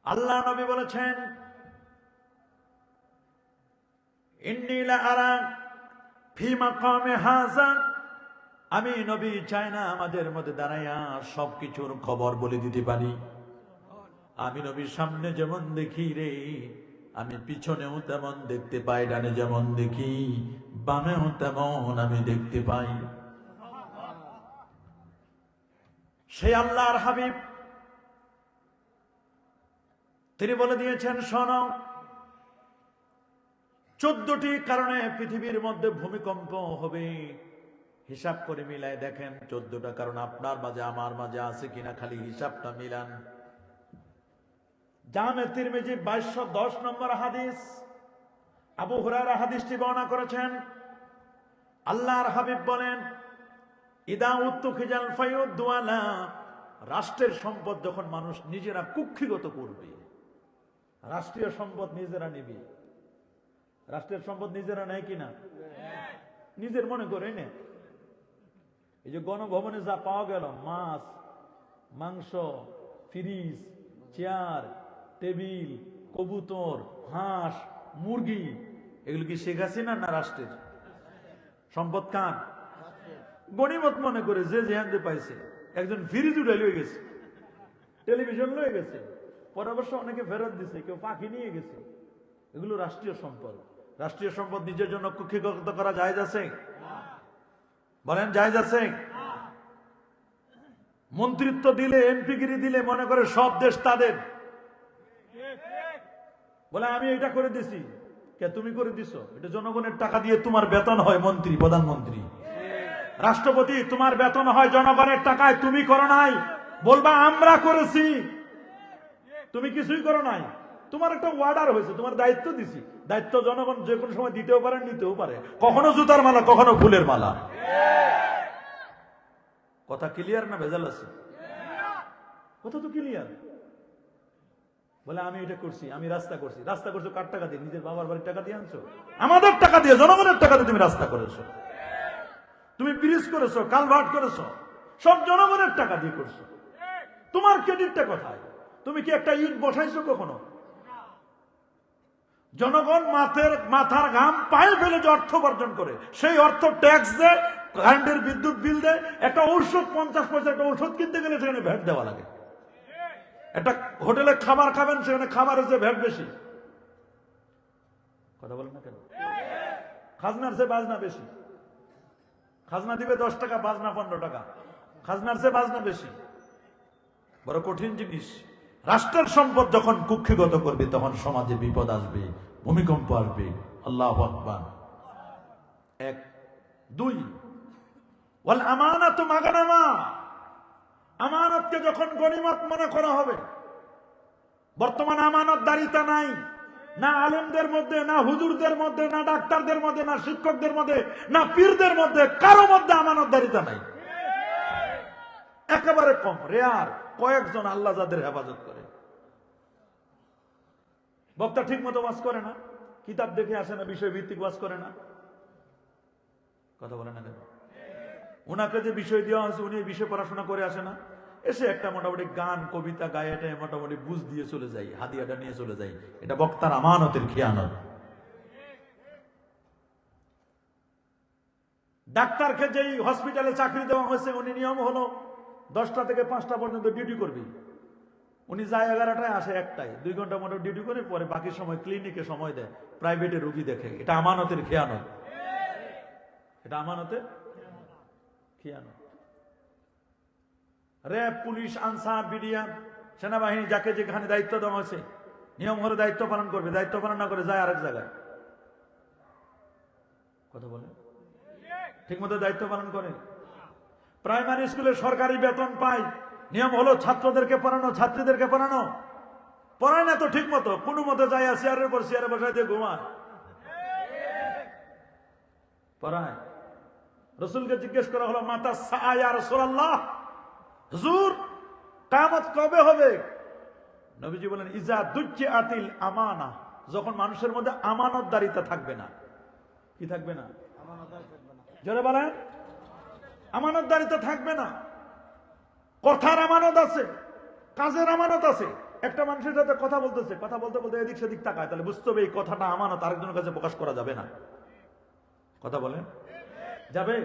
আল্লাহ নবী বলেছেন, ইন্নী লা আরা ফি মাকামে হাযা, আমি নবী চাই না আমাদের মধ্যে দাঁড়াইয়া সবকিছুর খবর বলে দিতে পারি। আমি নবীর সামনে যেমন দেখি রে, আমি পিছনেও তেমন দেখতে পাই, ডানে যেমন দেখি বামেও তেমন আমি দেখতে পাই। সেই আল্লাহর হাবিব তিনি বলে দিয়েছেন, শোনো, 14টি কারণে পৃথিবীর মধ্যে ভূমিকম্প হবে। হিসাব করে মিলায় দেখেন 14টা কারণ আপনার মাঝে আমার মাঝে আছে কিনা, খালি হিসাবটা মিলান। জামে তিরমিজি 2210 নম্বর হাদিস, আবু হুরায়রা হাদিসটি বর্ণনা করেছেন। আল্লাহর হাবিব বলেন, ইদা উত্তুখিজাল ফায়ুদ ওয়ালা, রাষ্ট্রের সম্পদ যখন মানুষ নিজেরা কুক্ষিগত করবে, রাষ্ট্রীয় সম্পদ নিজেরা নিবে। রাষ্ট্রের সম্পদ নিজেরা নেয় কিনা? নিজের মনে করে নে। এই যে গণভবনে যা পাওয়া গেল, মাছ, মাংস, ফ্রিজ, চেয়ার, টেবিল, কবুতর, হাঁস, মুরগি, এগুলো কি শেখ হাসিনা না রাষ্ট্রের সম্পদ? কার? গনিমত মনে করে যে যেহান্তে পাইছে। একজন ফ্রিজ উঠে লয়ে গেছে, টেলিভিশন লয়ে গেছে, পরে অবশ্য অনেকে ফেরত দিছে, কেউ পাখি নিয়ে গেছে। এগুলো রাষ্ট্রীয় সম্পদ। রাষ্ট্রীয় সম্পদ নিজের জন্য কুক্ষিগত করা জায়েজ আছে? বলেন জায়েজ আছে? মন্ত্রিত্ব দিলে, এমপিগিরি দিলে মনে করে সব দেশ তাদের, বলে আমি এটা করে দিছি। কে তুমি করে দিছো? এটা জনগণের টাকা দিয়ে তোমার বেতন হয়, মন্ত্রী, প্রধানমন্ত্রী, রাষ্ট্রপতি, তোমার বেতন হয় জনগণের টাকায়, তুমি করো নাই। বলবা আমরা করেছি, তুমি কিছুই করো নাই। তোমার একটা অর্ডার হয়েছে, তোমার দায়িত্ব দিছি। দায়িত্ব জনগণ যে কোনো সময় দিতেও পারে, নিতেও পারে, কখনো জুতার মালা, কখনো ফুলের মালা। কথা ক্লিয়ার না ভেজাল আছে? কথা তো ক্লিয়ার। বলে আমি এটা করছি, আমি রাস্তা করছি। রাস্তা করছো কার টাকা দিয়ে? নিজের বাবার বাড়ির টাকা দিয়ে আনছো? আমাদের টাকা দিয়ে, জনগণের টাকা দিয়ে তুমি রাস্তা করেছো। তুমি ব্রিজ করেছো, কালভার্ট করেছো, সব জনগণের টাকা দিয়ে করছো। তোমার ক্রেডিটটা কোথায়? তুমি কি একটা ইট বসাইছো কখনো? জনগণ মাথার ঘাম পায়ে ফেলে যে অর্থ উপার্জন করে, সেই অর্থ ট্যাক্স দেয়, কারেন্টের বিদ্যুৎ বিল দেয়। একটা ঔষধ 50 পয়সা একটা ঔষধ কিনতে গেলে সেখানে ভ্যাট দেওয়া লাগে। একটা হোটেলে খাবার খাবেন, সেখানে খাবারের যে ভ্যাট বেশি। কথা বলেন না কেন? খাজনার চেয়ে বাজনা বেশি। খাজনা দিবে 10 টাকা, বাজনা 15 টাকা। খাজনার চেয়ে বাজনা বেশি। বড় কঠিন জিনিস। রাষ্ট্রের সম্পদ যখন কুক্ষিগত করবে, তখন সমাজে বিপদ আসবে, ভূমিকম্প আসবে। আল্লাহু আকবার। 1 2 ওয়াল আমানাতু মাগনামা, আমানতকে যখন গনিমত মনে করা হবে। বর্তমান আমানতদারিতা নাই, না আলেমদের মধ্যে, না হুজুরদের মধ্যে, না ডাক্তারদের মধ্যে, না শিক্ষকদের মধ্যে, না পীরদের মধ্যে, কারো মধ্যে আমানতদারিতা নাই। একেবারে কম, রেয়ার কয়েকজন আল্লাহ যাদের হেফাজত করে। বক্তা ঠিক মতো ওয়াজ করে না, কিতাব দেখে আসে না, বিষয় ভিত্তিক ওয়াজ করে না। কথা বলে না কেন? ওনাকে যে বিষয় দেওয়া হয়েছে, উনি এই বিষয় পড়াশোনা করে আসে না। এসে একটা মোটামুটি গান কবিতা গায়ে, এটা মোটামুটি বুঝ দিয়ে চলে যাই, হাদিয়াটা নিয়ে চলে যাই। এটা বক্তার আমানতের খেয়ানত। ডাক্তারকে যেই হসপিটালে চাকরি দেওয়া হয়েছে, উনি নিয়ম হলো 10টা থেকে 5টা পর্যন্ত ডিউটি করবে। উনি যায় 11টায়, আসে 1টায়, 2 ঘন্টা মোটর ডিউটি করে, পরে বাকি সময় ক্লিনিকে সময় দেয়, প্রাইভেটে রোগী দেখে। এটা আমানতের খেয়ানত। এটা আমানতের খেয়ানত। র্যাব, পুলিশ, আনসার, বিডিআর, সেনাবাহিনী, যাকে যেখানে দায়িত্ব দেওয়া হয়েছে, নিয়ম হলে দায়িত্ব পালন করবে। দায়িত্ব পালন না করে যায় আরেক জায়গায়। কথা বলে ঠিক মতো দায়িত্ব পালন করে। প্রাইমারি স্কুলে সরকারি বেতন পায়, নিয়ম হলো ছাত্রদেরকে পড়ানো, ছাত্রীদেরকে পড়ানো। পড়ায় না তো ঠিক মতো, কোনো মতো যায় চেয়ারের পর চেয়ারে বসায় দিয়ে ঘুমায়। পড়ায়। রসুলকে জিজ্ঞেস করা হলো, মাতা সা ইয়া রাসূলুল্লাহ, হুজুর কিয়ামত কবে হবে? নবীজি বলেন, ইজা দুজ্জিআতিল আমানা, যখন মানুষের মধ্যে আমানতদারিতা থাকবে না। কি থাকবে না? জোরে বলেন। আমানতদারিতা থাকবে না। কথার আমানত আছে, কাজের আমানত আছে, একটা মানুষের সাথে কথা বলতেছে, কথা বলতে বলতে এদিক সেদিক তাকায়, তাহলে বুঝতে হবে এই কথাটা আমানত, আরেকজনের কাছে প্রকাশ করা যাবে না। কথা বলেন, যাবে?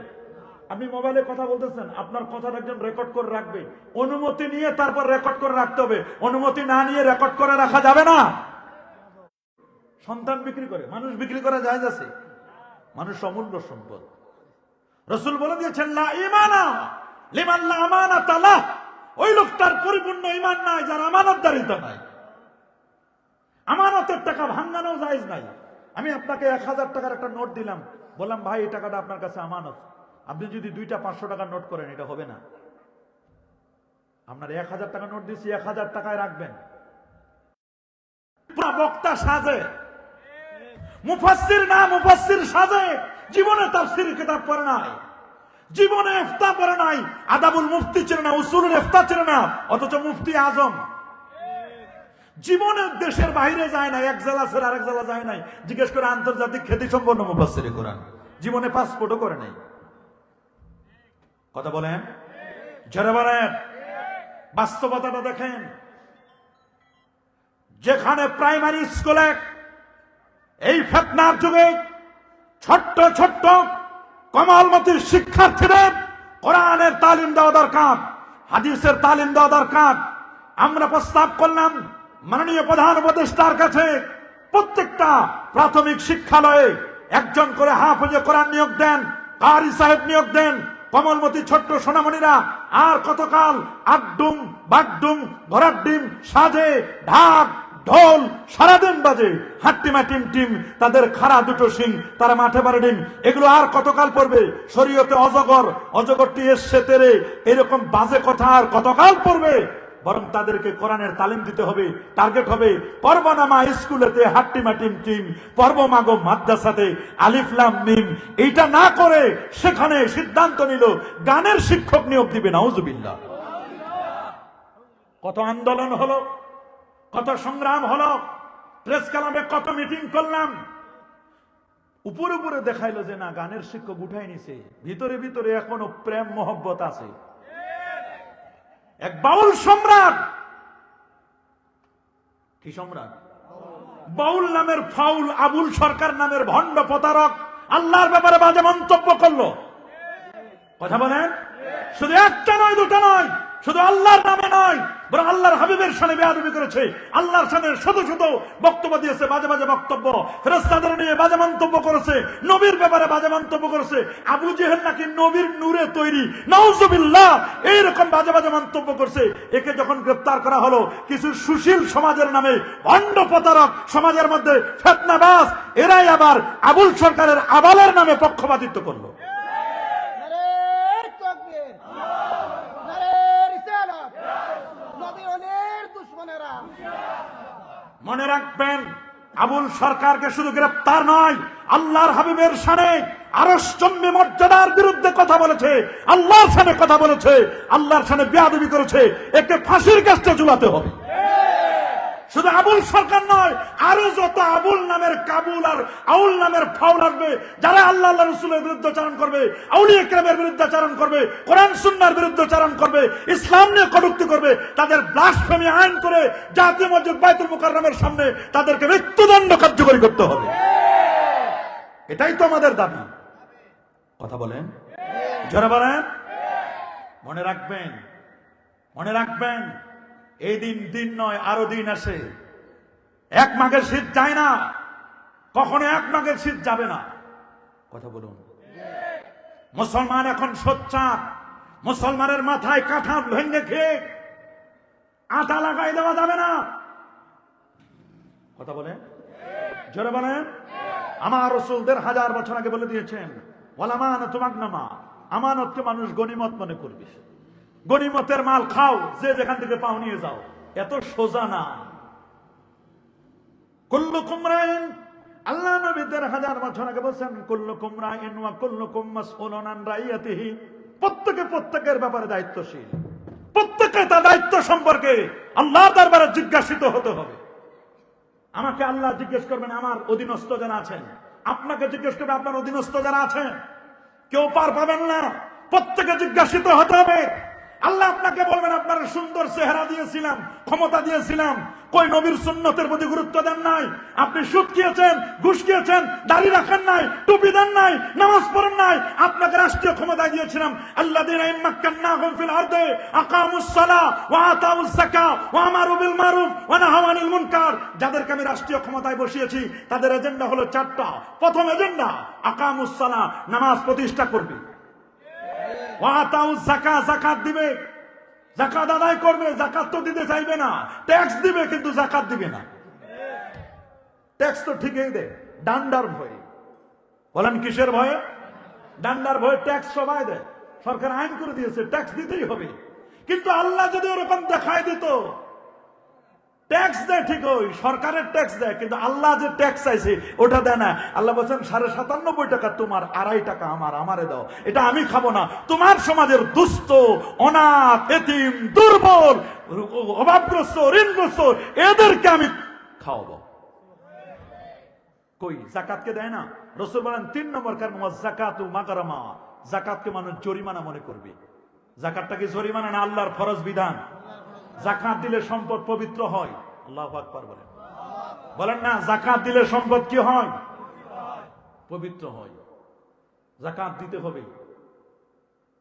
আপনি মোবাইলে কথা বলতেছেন, আপনার কথাটা একজন রেকর্ড করে রাখবে, অনুমতি নিয়ে তারপর রেকর্ড করে রাখতে হবে। অনুমতি না নিয়ে রেকর্ড করে রাখা যাবে না। সন্তান বিক্রি করে, মানুষ বিক্রি করা যায় যাচ্ছে, মানুষ অমূল্য সম্পদ। রাসূল বলে দিয়েছেন, লা ঈমানা লিমান লা আমানাতা লাহ, ওই লোকটার পরিপূর্ণ ঈমান নাই যার আমানতদারিতা নাই। আমানতের টাকা ভাঙানো জায়েজ নাই। আমি আপনাকে 1000 টাকার একটা নোট দিলাম, বললাম ভাই এই টাকাটা আপনার কাছে আমানত, আপনি যদি 2টা 500 টাকার নোট করেন এটা হবে না। আপনার 1000 টাকা নোট দিচ্ছি, 1000 টাকায় রাখবেন। পুরা বক্তা সাজে, মুফাসসির না মুফাসসির সাজে, জীবনে তাফসীর কিতাব পড়ে নাই, জীবনে ইফতা পড়ে নাই, আদাবুল মুফতি ছিল না, উসুলুল ইফতা ছিল না, অথচ মুফতি আজম। জীবনে দেশের বাইরে যায় না, এক জেলা ছেড়ে আরেক জেলা যায় নাই, জিজ্ঞেস করে আন্তর্জাতিক খ্যাতি সম্পন্ন মুফাসসিরে কোরআন, জীবনে পাসপোর্টও করে নাই। কথা বলেন, জোরে বলেন। বাস্তবতাটা দেখেন, যেখানে প্রাইমারি স্কুলে এই ফিতনার যুগে ছোট্ট ছোট্ট কমলমতির শিক্ষার্থীদের কোরআনের তালিম দেওয়া দরকার, হাদিসের তালিম দেওয়া দরকার। আমরা প্রস্তাব করলাম মাননীয় প্রধান উপদেষ্টার কাছে, প্রত্যেকটা প্রাথমিক শিক্ষালয়ে একজন করে হাফেজে কোরআন নিয়োগ দেন, কারি সাহেব নিয়োগ দেন। কমলমতি ছোট্ট সোনামণিরা আর কতকাল আড্ডুম বাগডুম ঘোড়ার ডিম সাজে, ঢাক ঢোল সারাদিন বাজে, হাট্টিমা টিম টিম, তাদের খাড়া দুটো শিং, তারা মাঠে পারে ডিম, এগুলো আর কতকাল পড়বে? শরীয়তে অজগর, অজগরটি এসছে তেরে, এরকম বাজে কথা আর কতকাল পড়বে? বরং তাদেরকে কোরআনের তালিম দিতে হবে। টার্গেট হবে পর্বনামা স্কুলেতে হাট্টিমা টিম টিম, পর্বমাগো মাদ্রাসাতে আলিফ লাম মিম। এইটা না করে সেখানে সিদ্ধান্ত নিল গানের শিক্ষক নিয়োগ দিবে। নাউজুবিল্লাহ। কত আন্দোলন হলো, কত সংগ্রাম হলো, প্রেস ক্লাবে কত মিটিং করলাম, উপরে উপরে দেখাইলো যে না গানের শিক্ষক উঠাই নিছে, ভিতরে ভিতরে এখনো প্রেম মোহব্বত আছে। এক বাউল সম্রাট, কি সম্রাট? বাউল নামের ফাউল আবুল সরকার নামের ভণ্ড প্রতারক আল্লাহর ব্যাপারে বাজে মন্তব্য করলো। কথা বলেন, শুধু একটা নয় দুটো নয়, শুধু আল্লাহর নামে নয়, বরং আল্লাহর হাবিবের শানে বেয়াদবি করেছে, আল্লাহর শানে শত শত বক্তব্য দিয়েছে, বাজে বাজে বক্তব্য, ফেরেশতাদের নিয়ে বাজে মন্তব্য করেছে, নবীর ব্যাপারে বাজে মন্তব্য করেছে। আবু জেহেল নাকি নবীর নূরে তৈরি, নাউজুবিল্লাহ, এইরকম বাজে বাজে মন্তব্য করছে। একে যখন গ্রেফতার করা হলো, কিছু সুশীল সমাজের নামে ভণ্ড প্রতারক সমাজের মধ্যে ফিতনাবাজ, এরাই আবার আবুল সরকারের আবালের নামে পক্ষপাতিত্ব করলো। মনে রাখবেন, আবুল সরকারকে শুধু গ্রেফতার নয়, আল্লাহর হাবিবের শানে আরশচম্বী মর্যাদার বিরুদ্ধে কথা বলেছে, আল্লাহর শানে কথা বলেছে, আল্লাহর শানে বেয়াদবি করেছে, একে ফাঁসির কাস্টে ঝুলাতে হবে। শুধু আবুল সরকার নয়, আরো যত আবুল নামের কাবুল আর আউল নামের ফাউল আসবে, যারা আল্লাহ আল্লাহ রসুলের বিরুদ্ধাচারণ করবে, আউলিয়া কেরামের বিরুদ্ধাচারণ করবে, কোরআন সুন্নাহর বিরুদ্ধাচারণ করবে, ইসলাম নিয়ে কটূক্তি করবে, তাদের ব্লাসফেমি আইন করে জাতীয় মসজিদ বাইতুল মুকাররমের সামনে তাদেরকে মৃত্যুদণ্ড কার্যকরী করতে হবে। এটাই তো আমাদের দাবি। কথা বলেন, জোরে বলেন। মনে রাখবেন, মনে রাখবেন, এই দিন দিন নয়, আরো দিন আসে। এক মাঘের শীত যায় না, কখনো এক মাঘের শীত যাবে না। কথা বলুন। মুসলমান এখন সোচ্চার, মুসলমানের মাথায় কাঁঠা ভেঙে খেয়ে আটা লাগাই দেওয়া যাবে না। কথা বলেন, জোরে বলেন। আমার রাসূল ১৫০০ বছর আগে বলে দিয়েছেন, ওয়ালামানাতু মাগনামা, আমানতকে মানুষ গনিমত মনে করবে। গনিমতের মাল খাও, যে যেখান থেকে পাও নিয়ে যাও, এত সোজা না। কুল্লুকুম রাইন, আল্লাহ নবী ১৫০০ বছর আগে বলেছেন, কুল্লুকুম রাইন ওয়া কুল্লুকুম মাসউলুন আন রাইয়াতিহি, প্রত্যেকে প্রত্যেকের ব্যাপারে দায়িত্বশীল, প্রত্যেকে তার দায়িত্ব সম্পর্কে আল্লাহর দরবারে জিজ্ঞাসিত হতে হবে। আমাকে আল্লাহ জিজ্ঞেস করবেন আমার অধীনস্থ যারা আছেন, আপনাকে জিজ্ঞেস করবে আপনার অধীনস্থ যারা আছেন। কেউ পার পাবেন না, প্রত্যেকে জিজ্ঞাসিত হতে হবে। আল্লাহ আপনাকে বলবেন আপনার সুন্দর চেহারা দিয়েছিলাম, ক্ষমতা দিয়েছিলাম, কই নবীর সুন্নতের প্রতি গুরুত্ব দেন নাই? আপনি সুদ খেয়েছেন, ঘুষ খেয়েছেন, দাড়ি রাখেন নাই, টুপি দেন নাই, নামাজ পড়েন নাই। আপনাকে রাষ্ট্রীয় ক্ষমতা দিয়েছিলাম। আল্লাযীনা ইম্মাক্কান্নাহুম ফিল আরদি আকামুস সালাহ ওয়া আতাউজ যাকাহ ওয়া আমারু বিল মারুফ ওয়া নাহাউ আনিল মুনকার। যাদেরকে আমি রাষ্ট্রীয় ক্ষমতায় বসিয়েছি তাদের এজেন্ডা হলো চারটা। প্রথম এজেন্ডা আকামুস সালাহ, নামাজ প্রতিষ্ঠা করবে। ওয়া আতাউজ যাকাহ, যাকাত দিবে, যাকাত আদায় করবে। যাকাত তো দিতে চাইবে না, ট্যাক্স দিবে কিন্তু যাকাত দিবে না। ট্যাক্স তো ঠিকই দেয়, ডান্ডার ভয়ে। বলেন কিসের ভয়ে? ডান্ডার ভয়ে ট্যাক্স সবাই দেয়। সরকার আইন করে দিয়েছে ট্যাক্স দিতেই হবে। কিন্তু আল্লাহ যদি ওরকম দেখায় দিত, ট্যাক্স দেয় ঠিকই, সরকারের ট্যাক্স দেয়, কিন্তু আল্লাহ যে ট্যাক্স চাইছে ওটা দেয় না। আল্লাহ বলছেন 97.5 টাকা তোমার, 2.5 টাকা আমার, আমারে দাও, এটা আমি খাবো না। তোমার সমাজের দুস্থ, অনাথ, এতিম, দুর্বল, অভাবগ্রস্ত, ঋণগ্রস্ত এদেরকে আমি খাওয়াবো। কই যাকাতকে দেয় না? রাসূল বলেন 3 নম্বর কারণ যাকাতু মাগরামা, যাকাতকে মানুষ জরিমানা মনে করবে। যাকাতটা কি জরিমানা না আল্লাহর ফরজ বিধান? যাকাত দিলে সম্পদ পবিত্র হয়। আল্লাহু আকবার বলেন, বলেন না যাকাত দিলে সম্পদ কি হয়? পবিত্র হয়। যাকাত দিতে হবে।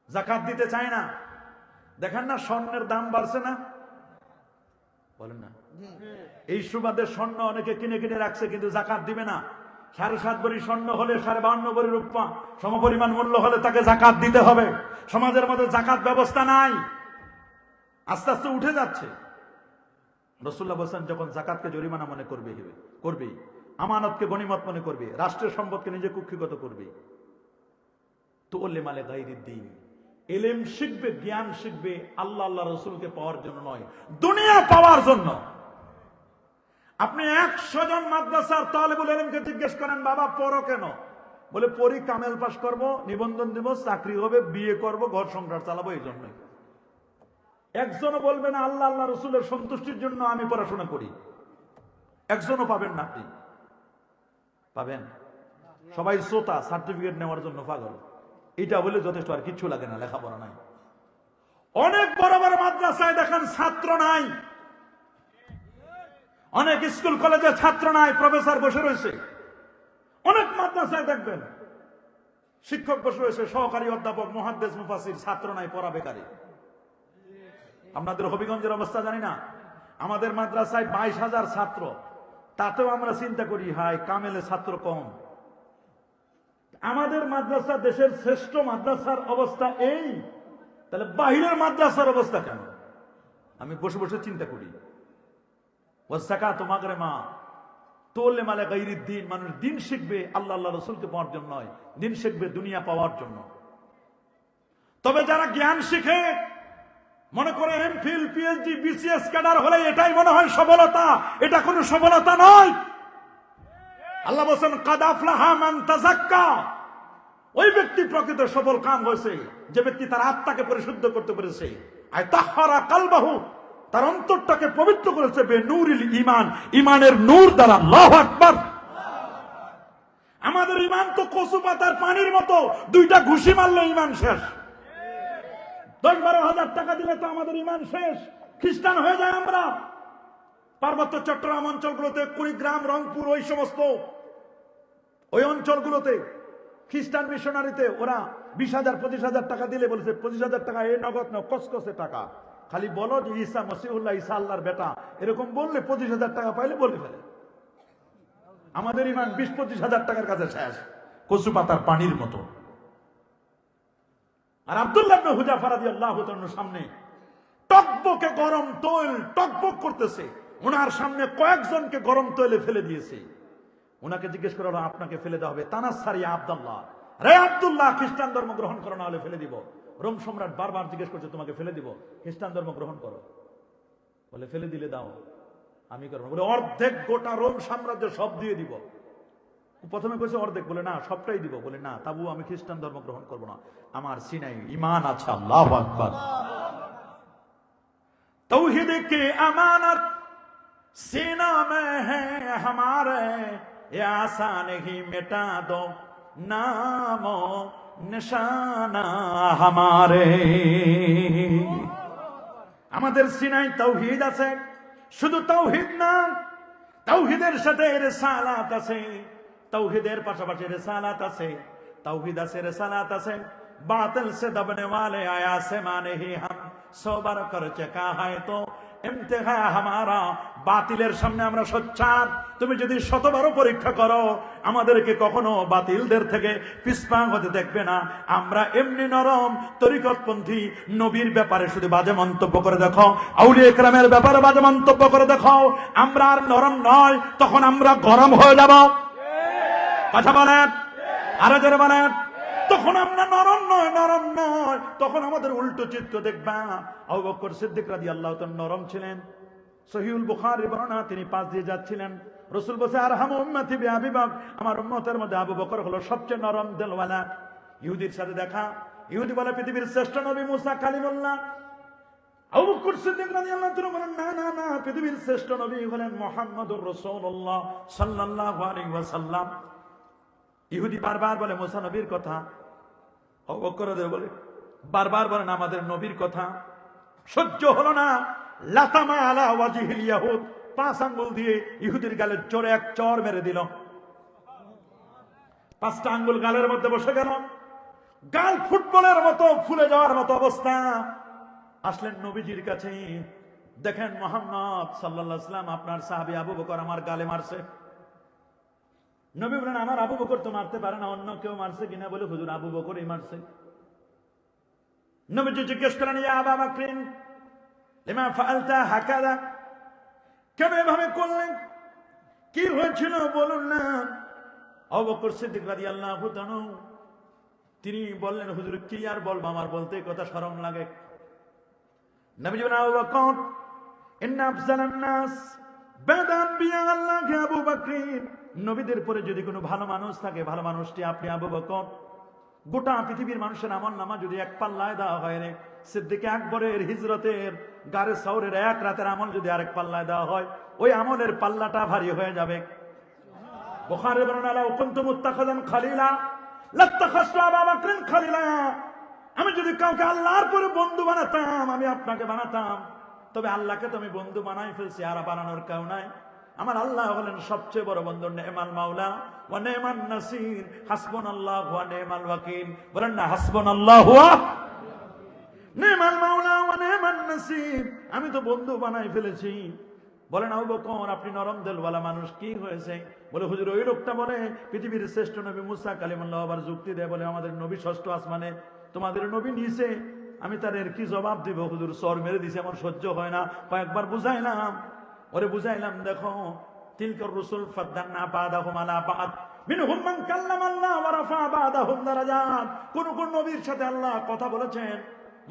যাকাত দিতে চায় না। দেখেন না স্বর্ণের দাম বাড়ছে না? বলেন না। এই সুবাদে স্বর্ণ অনেকে কিনে কিনে রাখছে কিন্তু যাকাত দিবে না। 7.5 ভরি স্বর্ণ হলে 52 ভরি রূপা সমপরিমাণ মূল্য হলে তাকে যাকাত দিতে হবে। সমাজের মধ্যে যাকাত ব্যবস্থা নাই, আস্তে আস্তে উঠে যাচ্ছে। রাসূলুল্লাহ বলেন যখন যাকাতকে জরিমানা মনে করবে, আমানতকে গনিমত মনে করবে, রাষ্ট্রের সম্পদকে নিজে কুক্ষিগত করবে, তো ওলে মালে গায়রিদ দ্বীন, ইলম শিখবে, জ্ঞান শিখবে আল্লাহ আল্লাহ রাসূলকে পাওয়ার জন্য নয়, দুনিয়া পাওয়ার জন্য। আপনি 100 জন মাদ্রাসার তালেবুল ইলমকে জিজ্ঞেস করেন বাবা পড়ো কেন? বলে পড়ি, কামেল পাস করব, নিবন্ধন দিব, চাকরি হবে, বিয়ে করব, ঘর সংসার চালাবো, এই জন্যই। একজনও বলবে না আল্লাহ আল্লাহ রসুলের সন্তুষ্টির জন্য আমি পড়াশোনা করি। একজনও পাবেন না। আপনি পাবেন? সবাই শ্রোতা, সার্টিফিকেট নেওয়ার জন্য পাগল। এটা বলে যথেষ্ট, আর কিচ্ছু লাগে না, লেখাপড়া নাই। অনেক বড় বড় মাদ্রাসায় দেখেন ছাত্র নাই, অনেক স্কুল কলেজে ছাত্র নাই, প্রফেসর বসে রয়েছে। অনেক মাদ্রাসায় দেখবেন শিক্ষক বসে রয়েছে, সহকারী অধ্যাপক, মুহাদ্দিস, মুফাসসির, ছাত্র নাই, পড়া বেকারি। আপনাদের হবিগঞ্জের অবস্থা জানি না, আমাদের মাদ্রাসায় 22,000 ছাত্র, তাতেও আমরা চিন্তা করি হায় কামেলে ছাত্র কম। আমাদের মাদ্রাসা দেশের শ্রেষ্ঠ মাদ্রাসার অবস্থা এই, তাহলে বাহিরের মাদ্রাসার অবস্থা কেন? আমি বসে বসে চিন্তা করি। ওয়াযাকাতু মাগরামা তোলে মালে গায়রিদ দ্বীন, মানুষ দিন শিখবে আল্লাহ আল্লাহ রাসূলকে পাওয়ার জন্য নয়, দিন শিখবে দুনিয়া পাওয়ার জন্য। তবে যারা জ্ঞান শিখে মনে করে এমফিল, পিএইচডি, বিসিএস ক্যাডার হলে এটাই মনে হয় সফলতা, এটা কোনো সফলতা নয়। আল্লাহ বলেন কাদ আফলাহা মান তাযাক্কা, ওই ব্যক্তি প্রকৃত সফল কাম হয়েছে যে ব্যক্তি তার আত্মাকে পরিশুদ্ধ করতে পেরেছে। আয় তাহহারা কালবাহু, তার অন্তরটাকে পবিত্র করেছে বেনূরিল ঈমান, ঈমানের নূর দ্বারা। আল্লাহু আকবার। আমাদের ঈমান তো কচু পাতার পানির মতো, 2টা ঘুষি মারলে ঈমান শেষ। 10-12 হাজার টাকা দিলে তো আমাদের ঈমান শেষ, খ্রিস্টান হয়ে যায় আমরা। পার্বত্য চট্টগ্রাম অঞ্চলগুলোতে, কুড়িগ্রাম, রংপুর, ওই সমস্ত ওই অঞ্চলগুলোতে খ্রিস্টান মিশনারিতে ওরা 20,000 25,000 টাকা দিলে বলেছে 25,000 টাকা এই নগদ নাও, কসকসে টাকা, খালি বলো যে ঈসা মসিহুল্লাহ, ঈসা আল্লাহর বেটা, এরকম বললে 25,000 টাকা পাইলে বলে ফেলে। আমাদের ঈমান 20-25,000 টাকার কাছে শেষ, কচু পাতার পানির মতো। আর আব্দুল্লাহ ইবনে হুযাফা রাদিয়াল্লাহু তাআলার সামনে টকবকে গরম তৈল টকবক করতেছে, ওনার সামনে কয়েকজনকে গরম তৈলে ফেলে দিয়েছে। ওনাকে জিজ্ঞেস করা হলো আপনাকে ফেলে দেওয়া হবে, তানাসসারি আব্দুল্লাহ, রে আব্দুল্লাহ খ্রিস্টান ধর্ম গ্রহণ করো, না হলে ফেলে দিব। রোম সম্রাট বারবার জিজ্ঞেস করছে তোমাকে ফেলে দিব, খ্রিস্টান ধর্ম গ্রহণ করো। বলে ফেলে দিলে দাও, আমি করবো। বলে অর্ধেক গোটা রোম সাম্রাজ্য সব দিয়ে দিব। প্রথমে কইছে অর্ধেক, বলে না সবটাই দিব। বলে না তাবু আমি খ্রিস্টান ধর্ম গ্রহণ করবো না, আমার সিনাই ঈমান আছে। আল্লাহু আকবার। तौहीद की अमानत सीना में है हमारे, ये आसान ही मिटा दो नामो निशाना हमारे। আমাদের সিনায় তাওহীদ আছে, শুধু তাওহীদ না, তাওহীদের সাথে রিসালাত আছে, তাওহীদের পাশাপাশি রিসালাত আছে, তাওহীদ আছে রিসালাত আছে। बातिल से दबने वाले आया से माने ही हम सोबर कर चका है तो ইমতিহান হামারা। বাতিলের সামনে আমরা সোচ্চার। তুমি যদি শতবারও পরীক্ষা করো আমাদেরকে কখনো বাতিলদের থেকে পিছপা হতে দেখবে না। আমরা এমনি নরম, তরিকতপন্থী। নবীর ব্যাপারে শুধু বাজে মন্তব্য করে দেখো, আউলিয়া ইকরামের ব্যাপারে বাজে মন্তব্য করে দেখো, আমরা আর নরম নয়, তখন আমরা গরম হয়ে যাব। কথা বলেন, আরো জোরে বলেন। তখন আমরা নরম নয়, নরম নয়, তখন আমাদের উল্টো চিত্র দেখবা। আবু বকর সিদ্দিক রাদিয়াল্লাহু তাআলা নরম ছিলেন। সহিহুল বুখারীর বর্ণনা, তিনি পাশ দিয়ে যাচ্ছিলেন, রাসূল বলেছে আরহামু উম্মতি বিআবি বকর, আমার উম্মতের মধ্যে আবু বকর হলো সবচেয়ে নরম দিলওয়ালা। ইহুদির সাথে দেখা, ইহুদি বলে পৃথিবীর শ্রেষ্ঠ নবী মুসা কালিমুল্লাহ। আবু বকর সিদ্দিক রাদিয়াল্লাহু তাআলা বলেন না না না, পৃথিবীর শ্রেষ্ঠ নবী হলেন মুহাম্মদুর রাসূলুল্লাহ সাল্লাল্লাহু আলাইহি ওয়াসাল্লাম। ইহুদি বারবার বলে মুসা নবীর কথা, আবু বকর বলে বারবার বলেন আমাদের নবীর কথা। সহ্য হলো না, লাতামা আলা ওয়াজিহিল ইয়াহুদ, 5 আঙ্গুল দিয়ে ইহুদির গালে জোরে এক চর মেরে দিল। 5টা আঙ্গুল গালের মধ্যে বসে গেল, গাল ফুটবলের মতো ফুলে যাওয়ার মতো অবস্থা। আসলেন নবীজির কাছে, দেখেন মুহাম্মদ সাল্লাল্লাহু আলাইহি ওয়াসাল্লাম আপনার সাহাবী আবু বকর আমার গালে মারছে। নবী বলেন আমার আবু বকর তো মারতে পারে না, অন্য কেউ মারছে কিনা? বলে হুজুর আবু বকরই মারছে। নবীজি জিজ্ঞেস করেন ইয়া আবু বকর লিমা ফাআলতা হাকাদা, কেন এভাবে করলেন, কি হয়েছিল বলুন না। আবু বকর সিদ্দিক রাদিয়াল্লাহু তাআলা তিনি বললেন হুজুর কি আর বলবো, আমার বলতে কথা শরম লাগে। নবীজি বলেন আবু বকর ইন্না আফজালান নাস বাদা আম্বিয়া আল্লাহ আবু বকর, নবীদের পরে যদি কোনো ভালো মানুষ থাকে, ভালো মানুষটি আপনি আবু বকর। গোটা পৃথিবীর মানুষের আমলনামা যদি এক পাল্লায় দেওয়া হয় রে, সিদ্দিক আকবরের হিজরতের গারে সওরের এক রাতের আমল যদি আরেক পাল্লায় দেওয়া হয়, ওই আমলের পাল্লাটা ভারী হয়ে যাবে। বুখারীর বর্ণনা লাউ কুনতু মুত্তাখিযান খালিলা লাত্তাখাযতু আবু বকরিন খালিলা, আমি যদি কাউকে আল্লাহর পরে বন্ধু বানাতাম আমি আপনাকে বানাতাম, তবে আল্লাহকে তো আমি বন্ধু বানাই ফেলছি, আর বানানোর কেউ নাই। আমার আল্লাহ হলেন সবচেয়ে বড় বন্ধু, নেমাল মাওলা ওয়া নেমান নাসির, হাসবুনাল্লাহু ওয়া নেমাল ওয়াকিল। বলেন না হাসবুনাল্লাহু ওয়া নেমাল মাওলা ওয়া নেমান নাসির, আমি তো বন্ধু বানাই ফেলেছি। বলেন আবু বকর আপনি নরম দিলওয়ালা মানুষ, কি হয়েছে? বলে হুজুর ওই লোকটা বলে পৃথিবীর শ্রেষ্ঠ নবী মুসা কালিমুল্লাহ, আবার যুক্তি দেয় বলে আমাদের নবী ষষ্ঠ আসমানে, তোমাদের নবী নিচে। আমি তার এর কি জবাব দিব? হুজুর সর মেরে দিছে, আমার সহ্য হয় না। কয়েকবার বুঝাইলাম, ওরে বুঝাইলাম দেখো তিলকার রাসূল ফাদদানা বাদাহুম আলা বাদ মিনহুম মান কাল্লামাল্লাহ ওয়া রাফা বাদাহুম দারাজাত। কোন কোন নবীর সাথে আল্লাহ কথা বলেছেন।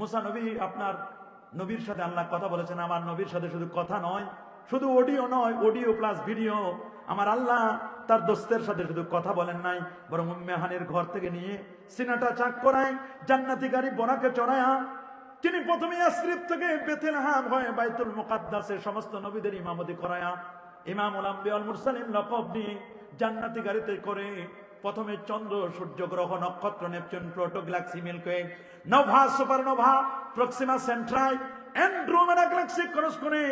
মুসা নবী আপনার নবীর সাথে আল্লাহ কথা বলেছেন, আমার নবীর সাথে শুধু কথা নয়, শুধু অডিও নয়, অডিও প্লাস ভিডিও। আমার আল্লাহ তার দোস্তের সাথে শুধু কথা বলেন নাই, বরং উম্মে হানির ঘর থেকে নিয়ে সিনাটা চাক করায়, জান্নাতি গাড়ি বোনাকে চড়ায়া তিনি প্রথমে ইয়াসরিব থেকে বেথলেহেম হয়ে বাইতুল মুকাদ্দাসে সমস্ত নবীদের ইমামতি করায়া ইমামুল আম্বিয়া ওয়াল মুরসালিন লকব দিয়ে জান্নাতি গাড়িতে করে প্রথমে চন্দ্র, সূর্য, গ্রহ, নক্ষত্র, Neptune, Pluto, galaxy, Milky Way, nova, supernova, Proxima Centauri, Andromeda galaxy cross করে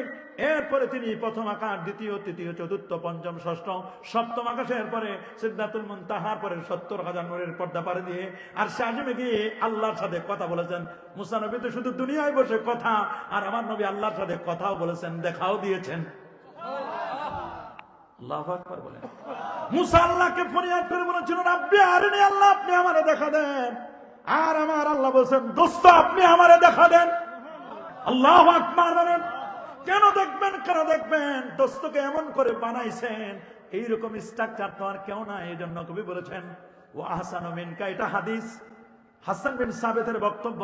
এরপরে তিনি প্রথম আকাশ, দ্বিতীয়, তৃতীয়, চতুর্থ, পঞ্চম, ষষ্ঠ, সপ্তম আকাশের পরে সিদরাতুল মুনতাহার পরে 70,000 নূরের পর্দা পারে দিয়ে আর সাজমে গিয়ে আল্লাহর সাথে কথা বলেছেন। মুসা নবী তো শুধু দুনিয়ায় বসে কথা, আর আমার নবী আল্লাহর সাথে কথাও বলেছেন, দেখাও দিয়েছেন। আল্লাহু আকবার বলেন। মুসা আল্লাহকে ফরিয়াদ করে বলেছিল রাব্বি আরিনি, আল্লাহ আপনি আমারে দেখা দেন। আর আমার আল্লাহ বলেছেন দোস্ত আপনি আমারে দেখা দেন। আল্লাহু আকবার বলেন। কেন দেখবেন, কেন দেখবেন? দোস্তকে এমন করে বানাইছেন, এইরকম স্ট্রাকচার তো আর কেউ না। এই জন্য কবি বলেছেন ওয়া আহসানু মিনকা, এটা হাদিস, হাসান বিন সাবিতের বক্তব্য,